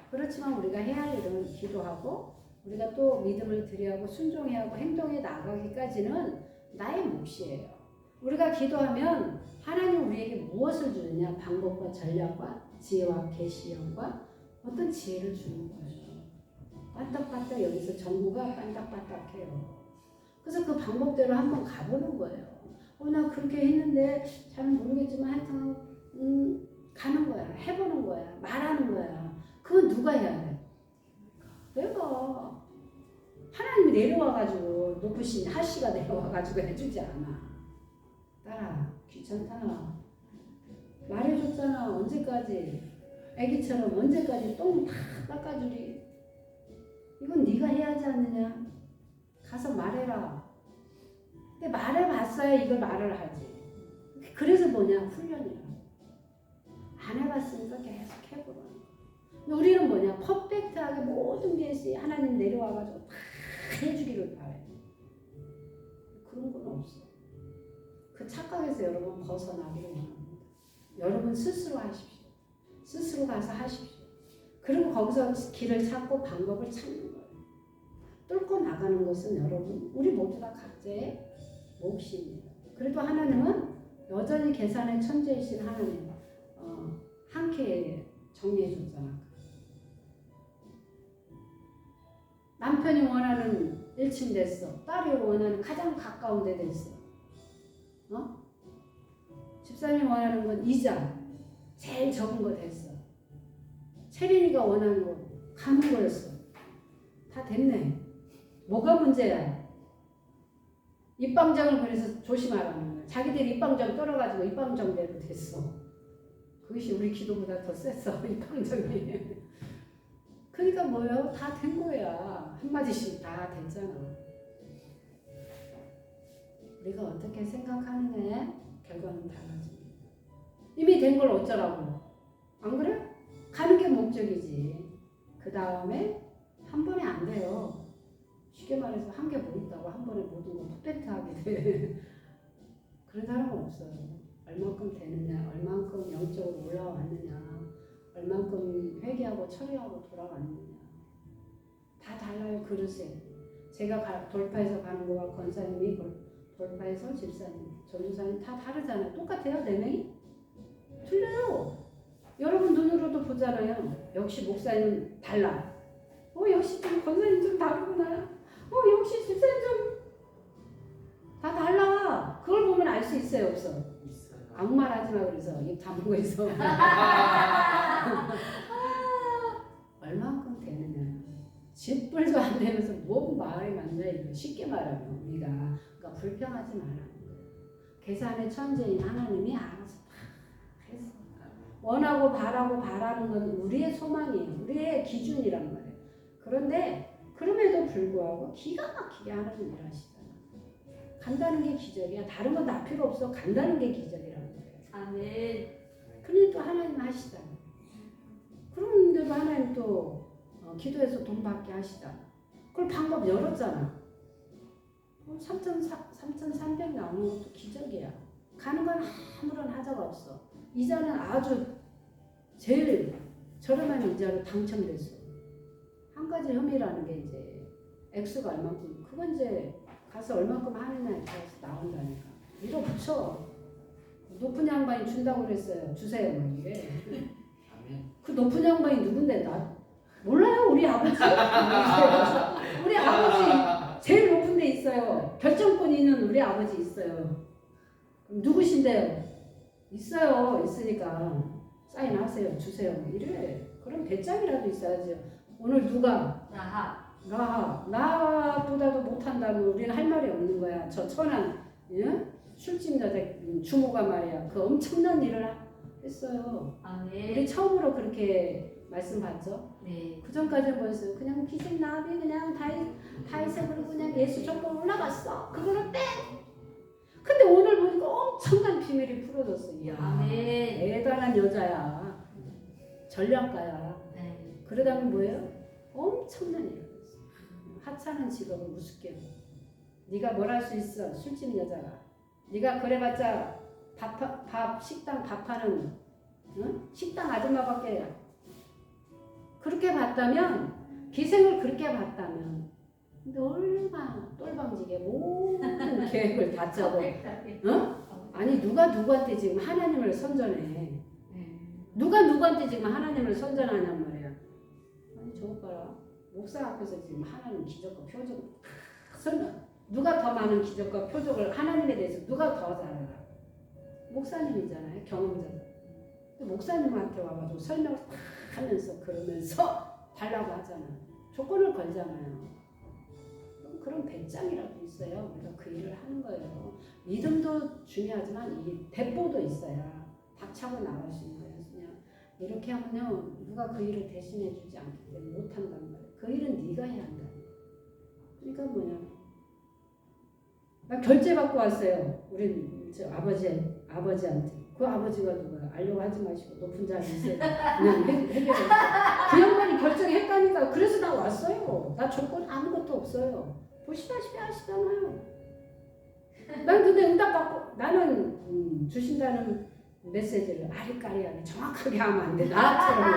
그렇지만 우리가 해야 할 일은 기도하고 우리가 또 믿음을 드려하고 순종해야 하고 행동에 나가기까지는 나의 몫이에요. 우리가 기도하면 하나님 우리에게 무엇을 주느냐? 방법과 전략과 지혜와 계시형과 어떤 지혜를 주는 거예요. 반딱반딱 여기서 정부가 반딱반딱해요. 그래서 그 방법대로 한번 가보는 거예요. 나 그렇게 했는데 잘 모르겠지만 하여튼 가는 거야. 해보는 거야. 말하는 거야. 그건 누가 해야 돼? 내가. 하나님이 내려와가지고 높으신 하시가 내려와가지고 해주지 않아. 딸아 귀찮다. 말해줬잖아. 언제까지 애기처럼 언제까지 똥 다 닦아주리. 이건 네가 해야 하지 않느냐. 가서 말해라. 근데 말해봤어야 이걸 말을 하지. 그래서 뭐냐 훈련이야. 안 해봤으니까 계속 해보라. 우리는 뭐냐 퍼펙트하게 모든 게 하나님 내려와가지고 다 해주기를 바래. 착각에서 여러분 벗어나기를 원합니다. 여러분 스스로 하십시오. 스스로 가서 하십시오. 그리고 거기서 길을 찾고 방법을 찾는 거예요. 뚫고 나가는 것은 여러분 우리 모두 다 각자의 몫입니다. 그래도 하나님은 여전히 계산의 천재이신 하나님 함께 정리해 줬잖아. 남편이 원하는 1층 됐어. 딸이 원하는 가장 가까운 데 됐어. 집사님이 원하는 건 이자 제일 적은 거 됐어. 채린이가 원하는 거 가는 거였어. 다 됐네. 뭐가 문제야? 입방정을 그래서 조심하라는 거야. 자기들이 입방정 떨어가지고 입방정대로 됐어. 그것이 우리 기도보다 더 셌어. 입방정이. 그러니까 뭐예요? 다 된 거야. 한마디씩 다 됐잖아. 우리가 어떻게 생각하느냐에 결과는 달라집니다. 이미 된 걸 어쩌라고. 안 그래? 가는 게 목적이지. 그 다음에 한 번에 안 돼요. 쉽게 말해서 한 개 뭐 있다고 한 번에 모든 거 퍼펙트하게 돼. 그런 사람은 없어요. 얼만큼 되느냐, 얼만큼 영적으로 올라왔느냐, 얼만큼 회개하고 처리하고 돌아왔느냐. 다 달라요, 그릇에. 제가 돌파해서 가는 거와 권사님이 돌파해서 집사님, 전도사님 다 다르잖아요. 똑같아요, 네 명이? 틀려요. 여러분 눈으로도 보잖아요. 역시 목사님은 달라. 역시 좀 권사님 좀 다르구나. 역시 집사님 좀 다 달라. 그걸 보면 알 수 있어요, 없어? 있어요. 아무 말 하지 마 그래서 입 다물고 있어. 얼만큼 되느냐. 집불도 안 되면서 뭔 말이 많냐 이거 쉽게 말하면 우리가 그러니까 불평하지 말라는 거예요. 계산의 천재인 하나님이 알아서 다 했어. 원하고 바라는 건 우리의 소망이에요. 우리의 기준이란 말이에요. 그런데 그럼에도 불구하고 기가 막히게 하나님 일하시잖아. 간다는 게 기적이야. 다른 건 다 필요 없어. 간다는 게 기적이란 말이에요. 아멘. 그런데 또 하나님 하시잖아. 그런데도 하나님 또 기도해서 돈 받게 하시잖아. 그걸 방법 열었잖아. 3,300 나오는 것도 기적이야. 가는 건 아무런 하자가 없어. 이자는 아주 제일 저렴한 이자로 당첨됐어. 한 가지 혐의라는 게 이제 액수가 얼만큼, 그건 이제 가서 얼만큼 하느냐에 따라서 나온다니까. 밀어붙여. 높은 양반이 준다고 그랬어요. 주세요, 뭐 이게. 그 높은 양반이 누군데 나 몰라요. 우리 아버지. 우리 아버지 제일 높은 데 있어요. 결정권 있는 우리 아버지 있어요. 그럼 누구신데요? 있어요. 있으니까 사인하세요. 주세요. 뭐 이래. 그럼 배짱이라도 있어야죠. 오늘 누가 나보다도 못한다면 우리는 할 말이 없는 거야. 저 천한 술집 여자 주모가 말이야. 그 엄청난 일을 했어요. 네. 우리 처음으로 그렇게 말씀 받죠. 네. 그 전까지는 뭐였어요? 그냥 기생 나비 그냥 다이색으로 그냥 예수 정보 올라갔어. 그거를 땡. 근데 오늘 보니까 엄청난 비밀이 풀어졌어. 이야, 대단한 여자야. 전략가야. 네. 그러다면 뭐예요? 엄청난 일을 했어. 하찮은 직업을 우습게. 네가 뭘 할 수 있어? 술집 여자가. 네가 그래봤자 식당 밥하는 식당 아줌마밖에. 그렇게 봤다면 기생을 그렇게 봤다면 근데 얼마나 똘방지게 모든 계획을 다 짜고 아니 누가 누구한테 지금 하나님을 선전해. 누가 누구한테 지금 하나님을 선전하냔 말이야. 아니 저거 봐라. 목사 앞에서 지금 하나님 기적과 표적 설명. 누가 더 많은 기적과 표적을 하나님에 대해서 누가 더 잘 알아? 목사님이잖아요. 경험자들. 목사님한테 와가지고 설명을 다 하면서 그러면서 달라고 하잖아. 조건을 걸잖아요. 그런 배짱이라도 있어요. 우리가 그 일을 하는 거예요. 믿음도 중요하지만 이 대보도 있어야 닥차고 나갈 수 있는 거예요. 그냥 이렇게 하면요 누가 그 일을 대신해 주지 않기 때문에 못 한단 말이에요. 그 일은 네가 해야 한다. 그러니까 뭐냐? 나 결제 받고 왔어요. 우리 저 아버지한테. 그 아버지가 누구야? 알려고 하지 마시고 높은 자리 있어요. 그냥 해결해. 그 양반이 결정했다니까. 그래서 나 왔어요. 나 조건 아무것도 없어요. 보시다시피 하시잖아요. 난 근데 응답받고 나는 주신다는 메시지를 아리까리하게 정확하게 하면 안 돼. 나처럼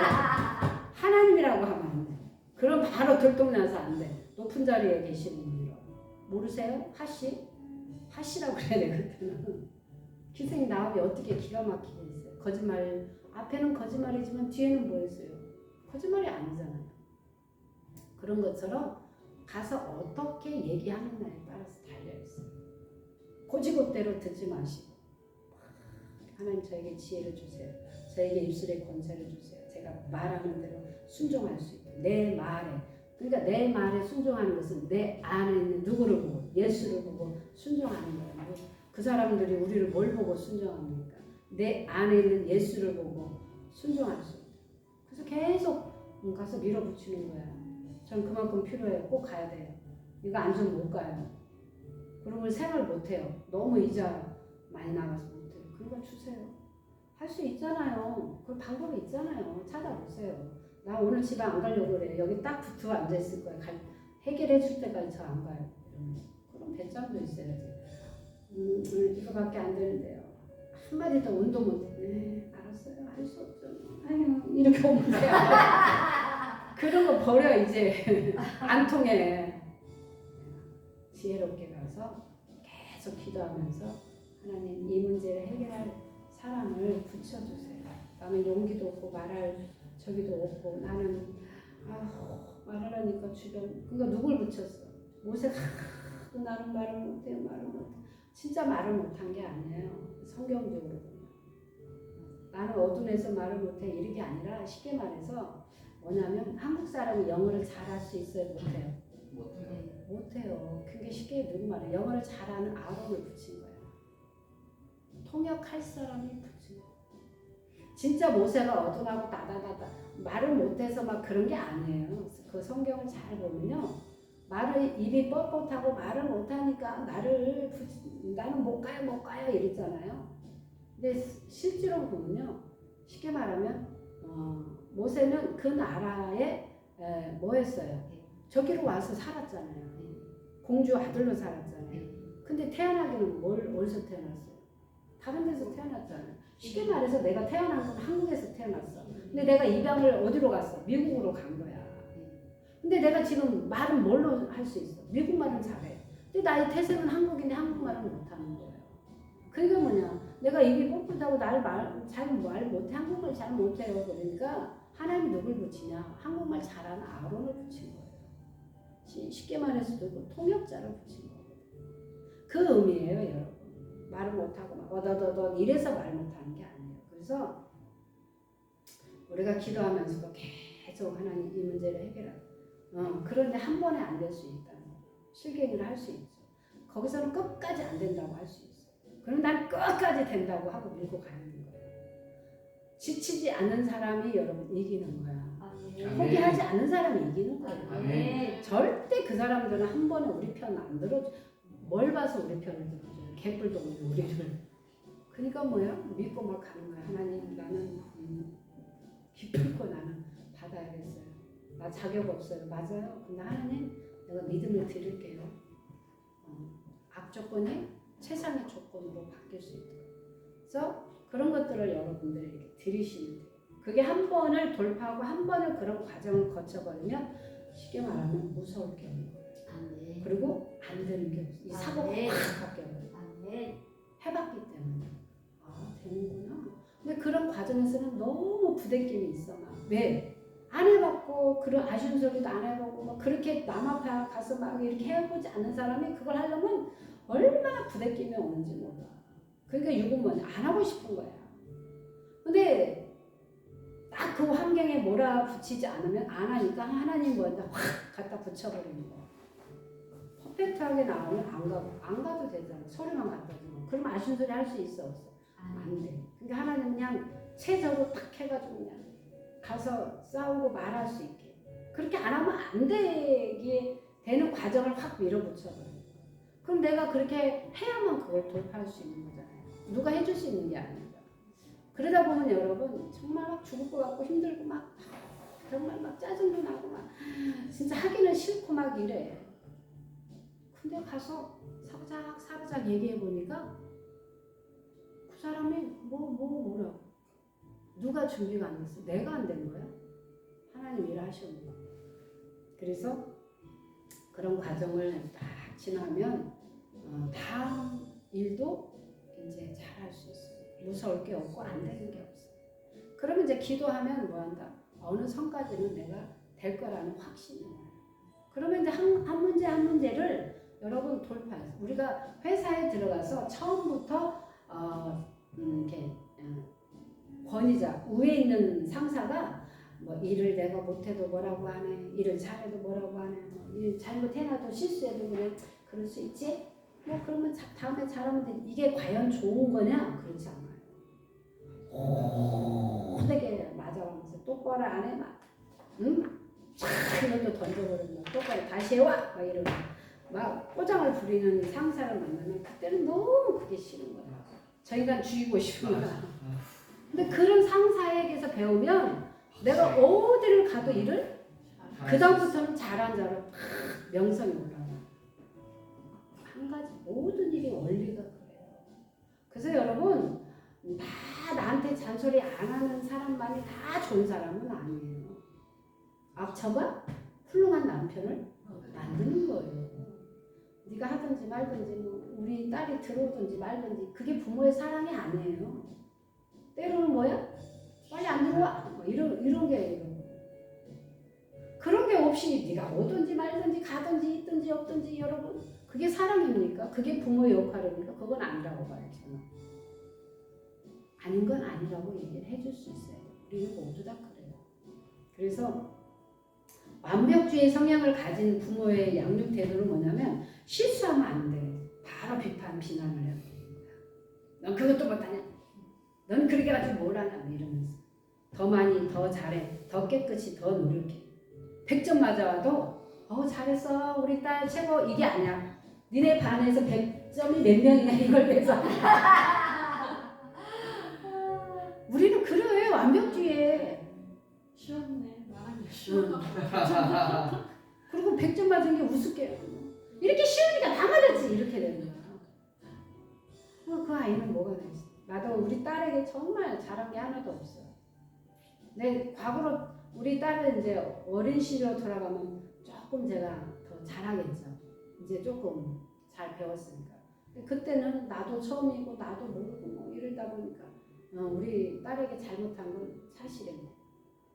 하나님이라고 하면 안 돼. 그럼 바로 들통나서 안 돼. 높은 자리에 계시는 분이라고. 모르세요? 하시라고 그래야 되거든. 기생이 나오기 어떻게 기가 막히게 있어요. 거짓말, 앞에는 거짓말이지만 뒤에는 뭐였어요? 거짓말이 아니잖아요. 그런 것처럼 가서 어떻게 얘기하느냐에 따라서 달려있어요. 고지고대로 듣지 마시고 하나님 저에게 지혜를 주세요. 저에게 입술의 권세를 주세요. 제가 말하는 대로 순종할 수 있고 내 말에, 그러니까 내 말에 순종하는 것은 내 안에 있는 누구를 보고 예수를 보고 순종하는 거예요. 그 사람들이 우리를 뭘 보고 순종합니까? 내 안에 있는 예수를 보고 순종할 수 있다. 그래서 계속 가서 밀어붙이는 거야. 전 그만큼 필요해요. 꼭 가야 돼요. 이거 안 주면 못 가요. 그러면 생활 못 해요. 너무 이자 많이 나가서 못 해요. 그런 거 주세요. 할 수 있잖아요. 그 방법이 있잖아요. 찾아보세요. 나 오늘 집에 안 가려고 그래. 여기 딱 붙어 앉아 있을 거야. 해결해 줄 때까지 저 안 가요. 그럼 배짱도 있어야지. 이거밖에 안 되는데요. 한마디 더 운동 못해. 네, 알았어요. 할 수 없죠. 아유, 이렇게 오면 돼요. 그런 거 버려 이제. 안 통해. 지혜롭게 가서 계속 기도하면서 하나님 이 문제를 해결할 사람을 붙여주세요. 나는 용기도 없고 말할 저기도 없고 나는 말하라니까 주변 그거 누굴 붙였어? 모세가 나는 말을 못해요. 진짜 말을 못한 게 아니에요. 성경적으로 보면 나는 어둠에서 말을 못해 이런 게 아니라 쉽게 말해서 뭐냐면 한국 사람이 영어를 잘할 수 있어요? 못해요? 못해요. 그게 쉽게 누구 말해? 영어를 잘하는 아론을 붙인 거야. 통역할 사람이 붙인 거야. 진짜 모세가 어둠하고 다다다다 말을 못해서 막 그런 게 아니에요. 그 성경을 잘 보면요. 말을 입이 뻣뻣하고 말을 못하니까 나는 못 가요 이랬잖아요. 근데 실제로 보면요. 쉽게 말하면 모세는 그 나라에 뭐 했어요? 저기로 와서 살았잖아요. 공주 아들로 살았잖아요. 근데 태어나기는 어디서 태어났어요? 다른 데서 태어났잖아요. 쉽게 말해서 내가 태어난 건 한국에서 태어났어. 근데 내가 입양을 어디로 갔어? 미국으로 간 거야. 근데 내가 지금 말은 뭘로 할 수 있어? 미국 말은 잘해. 근데 나의 태생은 한국인데 한국말은 못하는 거예요. 그러니까 뭐냐? 내가 입이 뻣뻣하고 잘 말 못해. 한국말 잘 못해요. 그러니까 하나님이 누굴 붙이냐? 한국말 잘하는 아론을 붙인 거예요. 쉽게 말해서 누구? 통역자를 붙인 거예요. 그 의미예요, 여러분. 말을 못하고 막 어더더더 이래서 말 못하는 게 아니에요. 그래서 우리가 기도하면서도 계속 하나님 이 문제를 해결하고 그런데 한 번에 안 될 수 있다는 거예요. 실갱이를 할 수 있죠. 거기서는 끝까지 안 된다고 할 수 있어요. 그럼 난 끝까지 된다고 하고 밀고 가는 거예요. 지치지 않는 사람이 여러분 이기는 거야. 포기하지 않는 사람이 이기는 거예요. 절대 그 사람들은 한 번에 우리 편 안 들어줘. 뭘 봐서 우리 편을 들어줘요. 개뿔도 없는 우리를. 그러니까 뭐야? 믿고 막 가는 거야. 하나님 나는 기필코 나는 받아야겠어요. 나 자격 없어요. 맞아요. 근데 하나님 내가 믿음을 드릴게요. 악조건이 최상의 조건으로 바뀔 수 있도록. 그래서 그런 것들을 여러분들이 이렇게 들이시면 돼요. 그게 한 번을 돌파하고 한 번을 그런 과정을 거쳐버리면 쉽게 말하면 무서울 게 없는 거예요. 그리고 안 되는 게 없어요. 이 사고가 확 바뀌어버려요. 해봤기 때문에. 되는구나. 근데 그런 과정에서는 너무 부대낌이 있어. 왜? 안 해봤고 그런 아쉬운 소리도 안 해보고 막 그렇게 남 앞에 가서 막 이렇게 해보지 않는 사람이 그걸 하려면 얼마나 부대낌이 오는지 몰라. 그러니까 이건 뭐냐? 안 하고 싶은 거야. 근데 딱 그 환경에 몰아붙이지 않으면 안 하니까 하나님 먼저 확 갖다 붙여버리는 거야. 퍼펙트하게 나오면 안 가도 되잖아. 소리만 갖다 주면. 그럼 아쉬운 소리 할 수 있어 없어? 안 돼. 그러니까 하나님 그냥 최저로 딱 해가지고 그냥 가서 싸우고 말할 수 있게. 그렇게 안 하면 안 되게 되는 과정을 확 밀어붙여버려요. 그럼 내가 그렇게 해야만 그걸 돌파할 수 있는 거잖아요. 누가 해줄 수 있는 게 아니니까. 그러다 보면 여러분 정말 막 죽을 것 같고 힘들고 막 정말 막 짜증도 나고 막 진짜 하기는 싫고 막 이래. 근데 가서 사부작 얘기해 보니까 그 사람이 뭐라고 누가 준비가 안 됐어? 내가 안 된 거야? 하나님 일하셨는 거. 그래서 그런 과정을 딱 지나면 다음 일도 이제 잘할 수 있어요. 무서울 게 없고 안 되는 게 없어. 그러면 이제 기도하면 뭐 한다? 어느 선까지는 내가 될 거라는 확신이 와요. 그러면 이제 한 문제 한 문제를 여러분 돌파해서 우리가 회사에 들어가서 처음부터 이렇게 권위자 위에 있는 상사가 뭐 일을 내가 못해도 뭐라고 하네, 일을 잘해도 뭐라고 하네, 일 잘못해놔도 실수해도 그럴 수 있지? 뭐 그러면 다음에 잘하면 돼. 이게 과연 좋은 거냐? 그렇지 않아요. 호되게 맞아가면서 똑바로 안 해, 막 응? 이것도 던져버리고 똑바로 다시 해와 막 이러고 막 꼬장을 부리는 상사를 만나면 그때는 너무 그게 싫은 거야. 저희가 죽이고 싶은 거야. 근데 그런 상사에게서 배우면 내가 어디를 가도 일을 그 다음부터는 잘한 자로 명성이 올라가. 한 가지 모든 일이 원리가 그래요. 그래서 여러분 다 나한테 잔소리 안 하는 사람만이 다 좋은 사람은 아니에요. 악처가 훌륭한 남편을 만드는 거예요. 네가 하든지 말든지 뭐 우리 딸이 들어오든지 말든지 그게 부모의 사랑이 아니에요. 때로는 뭐야? 빨리 안 들어와. 뭐 이런 게 그런 게 없이 네가 오든지 말든지 가든지 있든지 없든지 여러분 그게 사랑입니까? 그게 부모의 역할입니까? 그건 아니라고 봐요. 저는. 아닌 건 아니라고 얘기를 해줄 수 있어요. 우리는 모두 다 그래요. 그래서 완벽주의 성향을 가진 부모의 양육 태도는 뭐냐면 실수하면 안 돼. 바로 비판, 비난을 해요. 넌 그것도 못하냐? 넌 그렇게 가지고 뭘 하냐? 이러면서 더 많이, 더 잘해, 더 깨끗이, 더 노력해. 100점 맞아와도 잘했어, 우리 딸 최고 이게 아니야. 니네 반에서 100점이 몇 명이냐 이걸 해서 우리는 그래 완벽주의에 쉬웠네. 말하기 쉬워. 그리고 100점 맞은 게 우습게 이렇게 쉬우니까 다 맞았지 이렇게 되는 거야. 그 아이는 뭐가 되지? 나도 우리 딸에게 정말 잘한 게 하나도 없어. 내 과거로 우리 딸은 이제 어린 시절 돌아가면 조금 제가 더 잘하겠죠. 이제 조금 잘 배웠으니까. 그때는 나도 처음이고 나도 모르고 뭐 이러다 보니까 우리 딸에게 잘못한 건 사실이에요.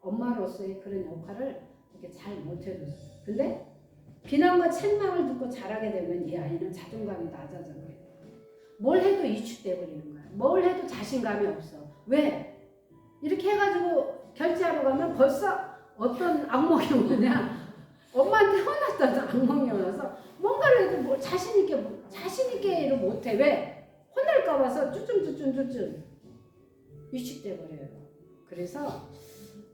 엄마로서의 그런 역할을 이렇게 잘 못해줬어요. 근데 비난과 책망을 듣고 자라게 되면 이 아이는 자존감이 낮아져요. 뭘 해도 위축돼 버리는 거야. 뭘 해도 자신감이 없어. 왜? 이렇게 해가지고 결제하러 가면 벌써 어떤 악몽이 오느냐? 엄마한테 혼났다는 악몽이 올라서 뭔가를 해도 뭐 자신 있게 일을 못해. 왜? 혼날까 봐서 쭈쭝 위축돼 버려요. 그래서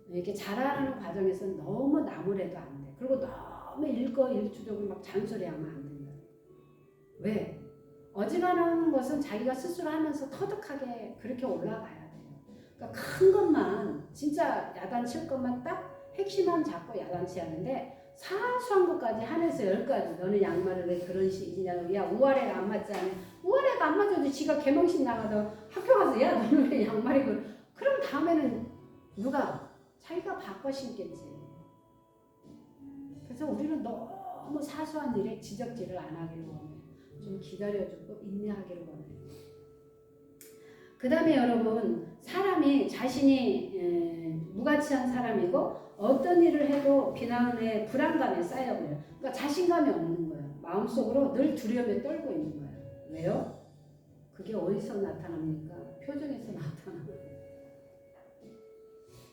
이렇게 자라는 과정에서 너무 나무래도 안 돼. 그리고 너무 일거일주적으로 막 잔소리하면 안 된다. 왜? 어지간한 것은 자기가 스스로 하면서 터득하게 그렇게 올라가야 돼요. 그러니까 큰 것만 진짜 야단칠 것만 딱 핵심만 잡고 야단치는데 사소한 것까지 한에서 10가지 너는 양말을 왜 그런 식이냐 야 우아래가 안 맞지 않냐 우아래가 안 맞아도 지가 개명신 나가서 학교 가서 야 너는 왜 양말이 그럼 다음에는 누가 자기가 바꿔 신겠지. 그래서 우리는 너무 사소한 일에 지적질을 안 하기를 원해요. 좀 기다려주고 인내하기를 원해요. 그 다음에 여러분 사람이 자신이 무가치한 사람이고 어떤 일을 해도 비난에 불안감에 쌓여버려요. 그러니까 자신감이 없는 거예요. 마음속으로 늘 두려움에 떨고 있는 거예요. 왜요? 그게 어디서 나타납니까? 표정에서 나타나요.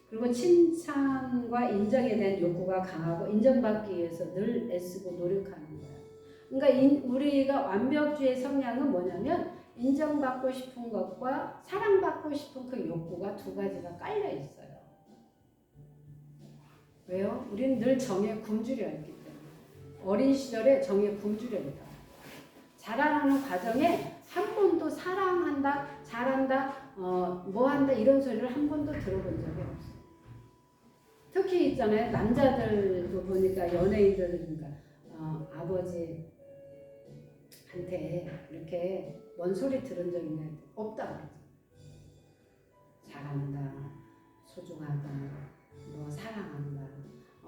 그리고 칭찬과 인정에 대한 욕구가 강하고 인정받기 위해서 늘 애쓰고 노력하는 거예요. 그러니까 우리가 완벽주의 성향은 뭐냐면 인정받고 싶은 것과 사랑받고 싶은 그 욕구가 두 가지가 깔려 있어요. 왜요? 우리는 늘 정에 굶주려 있기 때문에. 어린 시절에 정에 굶주려 있다. 자라나는 과정에 한 번도 사랑한다, 잘한다, 뭐한다 이런 소리를 한 번도 들어본 적이 없어요. 특히 있잖아요. 남자들도 보니까 연예인들 그러니까 아버지 이렇게 뭔 소리 들은 적 있냐? 없다 그러죠. 잘한다, 소중하다, 뭐 사랑한다,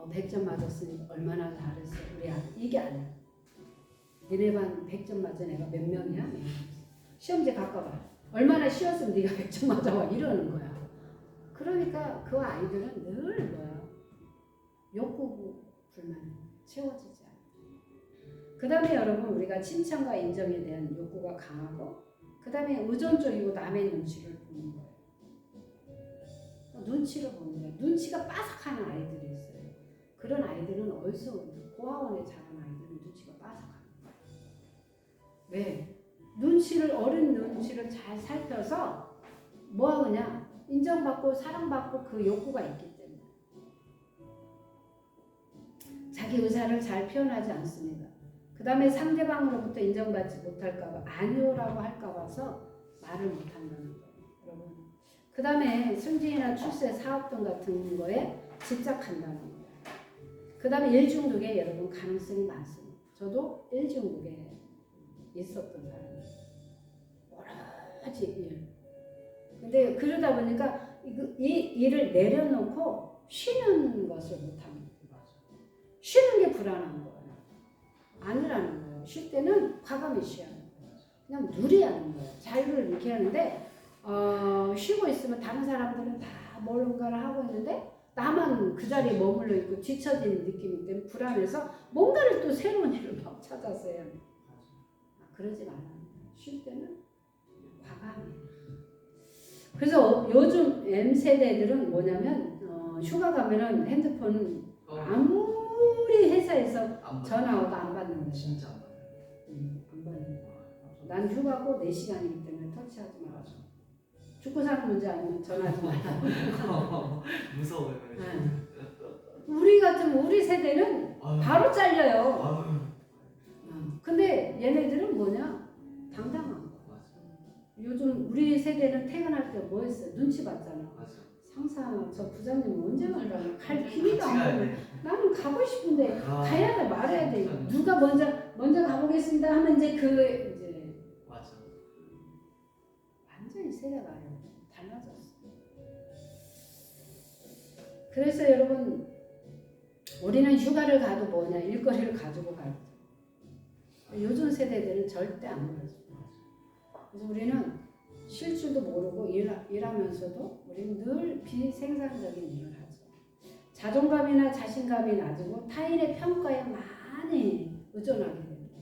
100점 맞았으니 얼마나 잘했어 우리 아들. 이게 아니야. 니네 반 100점 맞은 애가 몇 명이야? 시험지 갖고 와. 얼마나 쉬웠으면 네가 100점 맞아와 이러는 거야. 그러니까 그 아이들은 늘 뭐야? 욕구고 불만이 채워지지 않아. 그 다음에 여러분 우리가 칭찬과 인정에 대한 욕구가 강하고 그 다음에 의존적이고 남의 눈치를 보는 거예요. 눈치를 보는 거예요. 눈치가 빠삭하는 아이들이 있어요. 그런 아이들은 어디서 고아원에 자란 아이들은 눈치가 빠삭하는 거예요. 왜? 어린 눈치를 잘 살펴서 뭐 하느냐? 인정받고 사랑받고 그 욕구가 있기 때문에 자기 의사를 잘 표현하지 않습니다. 그 다음에 상대방으로부터 인정받지 못할까봐 아니오라고 할까봐서 말을 못한다는 거예요. 여러분. 그 다음에 승진이나 출세, 사업 등 같은 거에 집착한다는 거예요. 그 다음에 일중독에 여러분 가능성이 많습니다. 저도 일중독에 있었던 사람이에요. 오로지 일. 근데 그러다 보니까 이 일을 내려놓고 쉬는 것을 못합니다. 쉬는 게 불안한 거예요. 아니라는 거예요. 쉴 때는 과감히 쉬어야 하는 거예요. 그냥 누리하는 거예요. 자유를 이렇게 하는데 쉬고 있으면 다른 사람들은 다 뭔가를 하고 있는데 나만 그 자리에 머물러 있고 뒤처지는 느낌이 때문에 불안해서 뭔가를 또 새로운 일을 막 찾아서 해야 돼요. 그러지 말아요. 쉴 때는 과감히. 그래서 요즘 M세대들은 뭐냐면 휴가 가면은 핸드폰 아무리 회사에서 전화 와도 안 받는 거예요. 진짜 안 안 받는 거예요. 난 휴가고 4시간이기 때문에 터치하지 마. 죽고 사는 문제 아니면 전화하지 마. 무서워요. 우리 같은 우리 세대는 바로 잘려요. 아유. 근데 얘네들은 뭐냐? 당당한 거. 요즘 우리 세대는 퇴근할 때 뭐 했어요? 눈치 봤잖아. 상사 저 부장님 언제 갈까? 갈 기미도 안 보고 나는 가고 싶은데 가야 돼 말해야 돼. 누가 먼저 가보겠습니다 하면 이제 맞아. 완전히 세대가 달라졌어. 그래서 여러분 우리는 휴가를 가도 뭐냐 일거리를 가지고 가죠. 요즘 세대들은 절대 안 그러죠. 그래서 우리는 쉴 줄도 모르고 일하면서도 우리는 늘 비생산적인 일을 하죠. 자존감이나 자신감이 낮고 타인의 평가에 많이 의존하게 됩니다.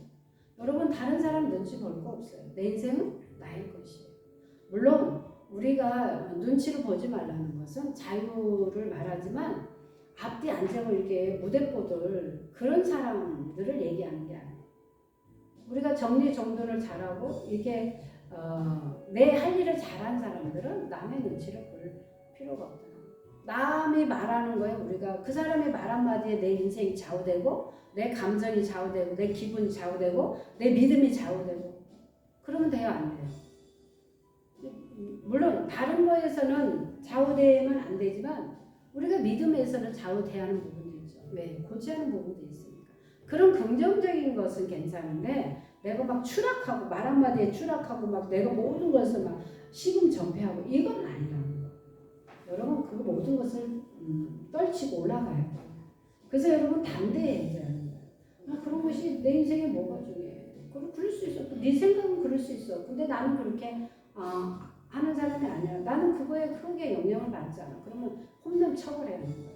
여러분 다른 사람 눈치 볼 거 없어요. 내 인생은 나의 것이에요. 물론 우리가 눈치를 보지 말라는 것은 자유를 말하지만 앞뒤 안 재고 이렇게 무대뽀들 그런 사람들을 얘기하는 게 아니에요. 우리가 정리정돈을 잘하고 이게 내 할 일을 잘한 사람들은 남의 눈치를 볼 필요가 없다. 남이 말하는 거에 우리가 그 사람의 말 한마디에 내 인생이 좌우되고 내 감정이 좌우되고 내 기분이 좌우되고 내 믿음이 좌우되고 그러면 돼요 안 돼요? 물론 다른 거에서는 좌우되면 안 되지만 우리가 믿음에서는 좌우돼야 하는 부분도 있죠. 왜? 고치하는 부분도 있으니까. 그런 긍정적인 것은 괜찮은데 내가 막 추락하고 말 한마디에 추락하고 막 내가 모든 것을 막 시금전폐하고 이건 아니라는 거예요. 여러분 그거 모든 것을 떨치고 올라가야 돼요. 그래서 여러분 담대해야 하는 거예요. 그런 것이 내 인생에 뭐가 중요해. 그럴 수 있어. 또 네 생각은 그럴 수 있어. 근데 나는 그렇게 하는 사람이 아니야. 나는 그거에 크게 영향을 받지 않아. 그러면 홈런 쳐버려야 하는 거예요.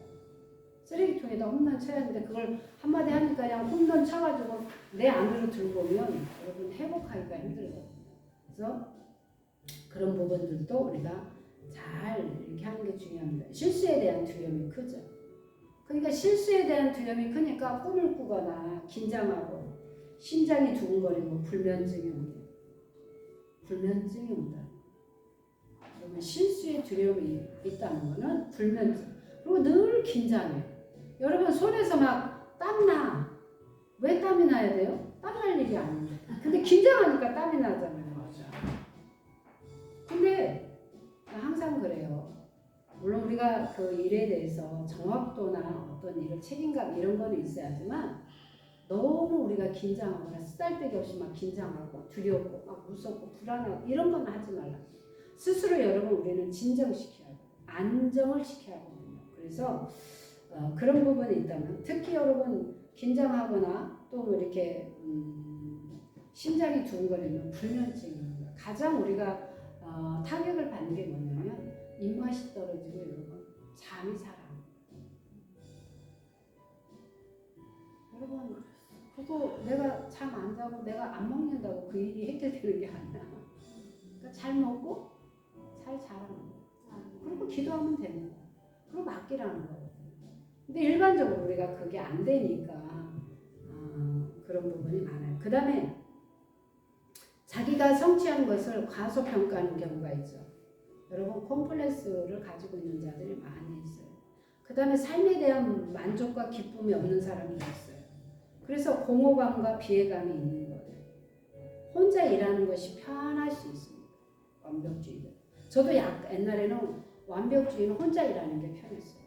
쓰레기통에다 홈런 쳐야 하는데 그걸 한마디 하니까 그냥 홈런 쳐가지고 내 안으로 들어오면 여러분 회복하기가 힘들거든요. 그래서 그런 부분들도 우리가 잘 이렇게 하는 게 중요합니다. 실수에 대한 두려움이 크죠. 그러니까 실수에 대한 두려움이 크니까 꿈을 꾸거나 긴장하고 심장이 두근거리고 불면증이 온다. 불면증이 온다. 그러면 실수에 두려움이 있다는 거는 불면증. 그리고 늘 긴장해. 여러분 손에서 막 땀나. 왜 땀이 나야 돼요? 땀 날 일이 아닌데. 근데 긴장하니까 땀이 나잖아요. 근데 항상 그래요. 물론 우리가 그 일에 대해서 정확도나 어떤 일을 책임감 이런 거는 있어야지만 너무 우리가 긴장하거나 쓰잘데기 없이 막 긴장하고 두렵고 막 무섭고 불안하고 이런 건 하지 말라. 스스로 여러분 우리는 진정시켜야 돼요. 안정을 시켜야 하거든요. 그래서 그런 부분이 있다면 특히 여러분 긴장하거나 또 이렇게 심장이 두근거리면 불면증입니다. 가장 우리가 타격을 받는 게 뭐냐면 입맛이 떨어지고 여러분 잠이 잘 안 와요. 여러분 그거 내가 잠 안 자고 내가 안 먹는다고 그 일이 해결되는 게 아니야. 그러니까 잘 먹고 잘 자라는 거야. 그리고 기도하면 되는 거야. 그리고 맡기라는 거거든요. 근데 일반적으로 우리가 그게 안 되니까 그런 부분이 많아요. 그 다음에 자기가 성취한 것을 과소평가하는 경우가 있죠. 여러분 콤플렉스를 가지고 있는 자들이 많이 있어요. 그 다음에 삶에 대한 만족과 기쁨이 없는 사람이 있어요. 그래서 공허감과 비애감이 있는 거예요. 혼자 일하는 것이 편할 수 있습니다. 완벽주의들. 저도 옛날에는 완벽주의는 혼자 일하는 게 편했어요.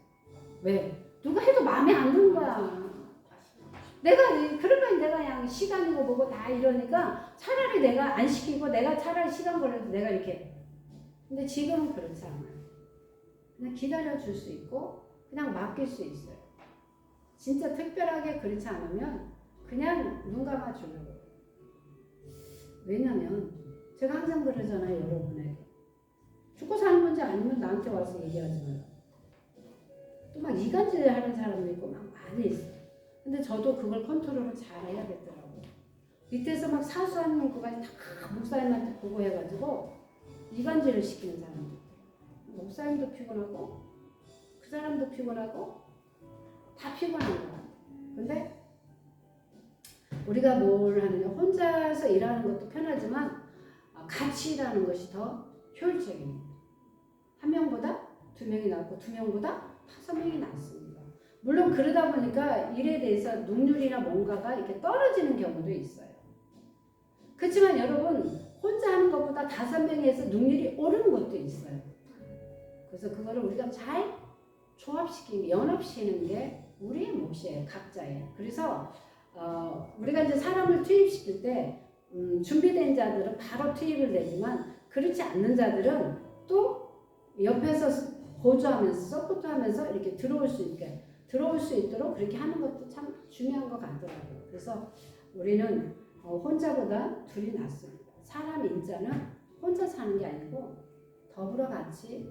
왜? 누가 해도 마음에 안 드는 거야. 그러면 내가 그냥 시간이고 뭐고 다 이러니까 차라리 내가 안 시키고 내가 차라리 시간 걸려도 내가 이렇게. 근데 지금은 그렇지 않아요. 그냥 기다려줄 수 있고 그냥 맡길 수 있어요. 진짜 특별하게 그렇지 않으면 그냥 눈 감아주려고. 왜냐면 제가 항상 그러잖아요. 여러분에게. 죽고 사는 문제 아니면 나한테 와서 얘기하지 마라. 또 막 이간질 하는 사람도 있고 막 많이 있어요. 근데 저도 그걸 컨트롤을 잘 해야겠더라고요. 밑에서 막 사소한 것까지 다 목사님한테 보고해가지고 이간질을 시키는 사람도 있더라고요. 목사님도 피곤하고 그 사람도 피곤하고 다 피곤한 것 같아요. 근데 우리가 뭘 하느냐, 혼자서 일하는 것도 편하지만 같이 일하는 것이 더 효율적입니다. 한 명보다 두 명이 낫고 두 명보다 5명이 낫습니다. 물론 그러다 보니까 일에 대해서 능률이나 뭔가가 이렇게 떨어지는 경우도 있어요. 그렇지만 여러분 혼자 하는 것보다 5명이 해서 능률이 오르는 것도 있어요. 그래서 그거를 우리가 잘 조합시키는 게, 연합시키는 게 우리의 몫이에요. 각자의. 그래서 우리가 이제 사람을 투입시킬 때 준비된 자들은 바로 투입을 되지만 그렇지 않는 자들은 또 옆에서 보조하면서 서포트하면서 이렇게 들어올 수 있도록 그렇게 하는 것도 참 중요한 것 같더라고요. 그래서 우리는 혼자보다 둘이 낫습니다. 사람 인자는 혼자 사는 게 아니고 더불어 같이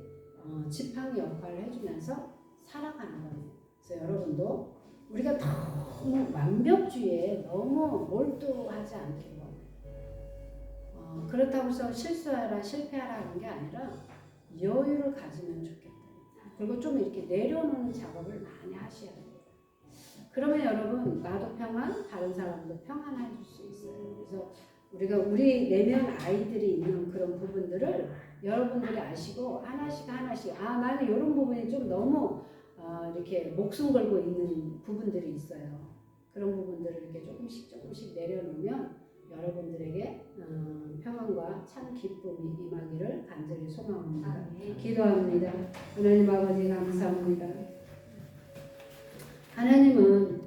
지팡이 역할을 해주면서 살아가는 겁니다. 그래서 여러분도 우리가 너무 완벽주의에 너무 몰두하지 않기로 그렇다고 해서 실수하라 실패하라 하는 게 아니라 여유를 가지면 좋겠다. 그리고 좀 이렇게 내려놓는 작업을 많이 하셔야 됩니다. 그러면 여러분 나도 평안, 다른 사람도 평안해질 수 있어요. 그래서 우리가 우리 내면 아이들이 있는 그런 부분들을 여러분들이 아시고 하나씩 나는 이런 부분이 좀 너무 이렇게 목숨 걸고 있는 부분들이 있어요. 그런 부분들을 이렇게 조금씩 내려놓으면 여러분들에게 평안과 참 기쁨이 임하기를 간절히 소망합니다. 기도합니다. 하나님 아버지 감사합니다. 하나님은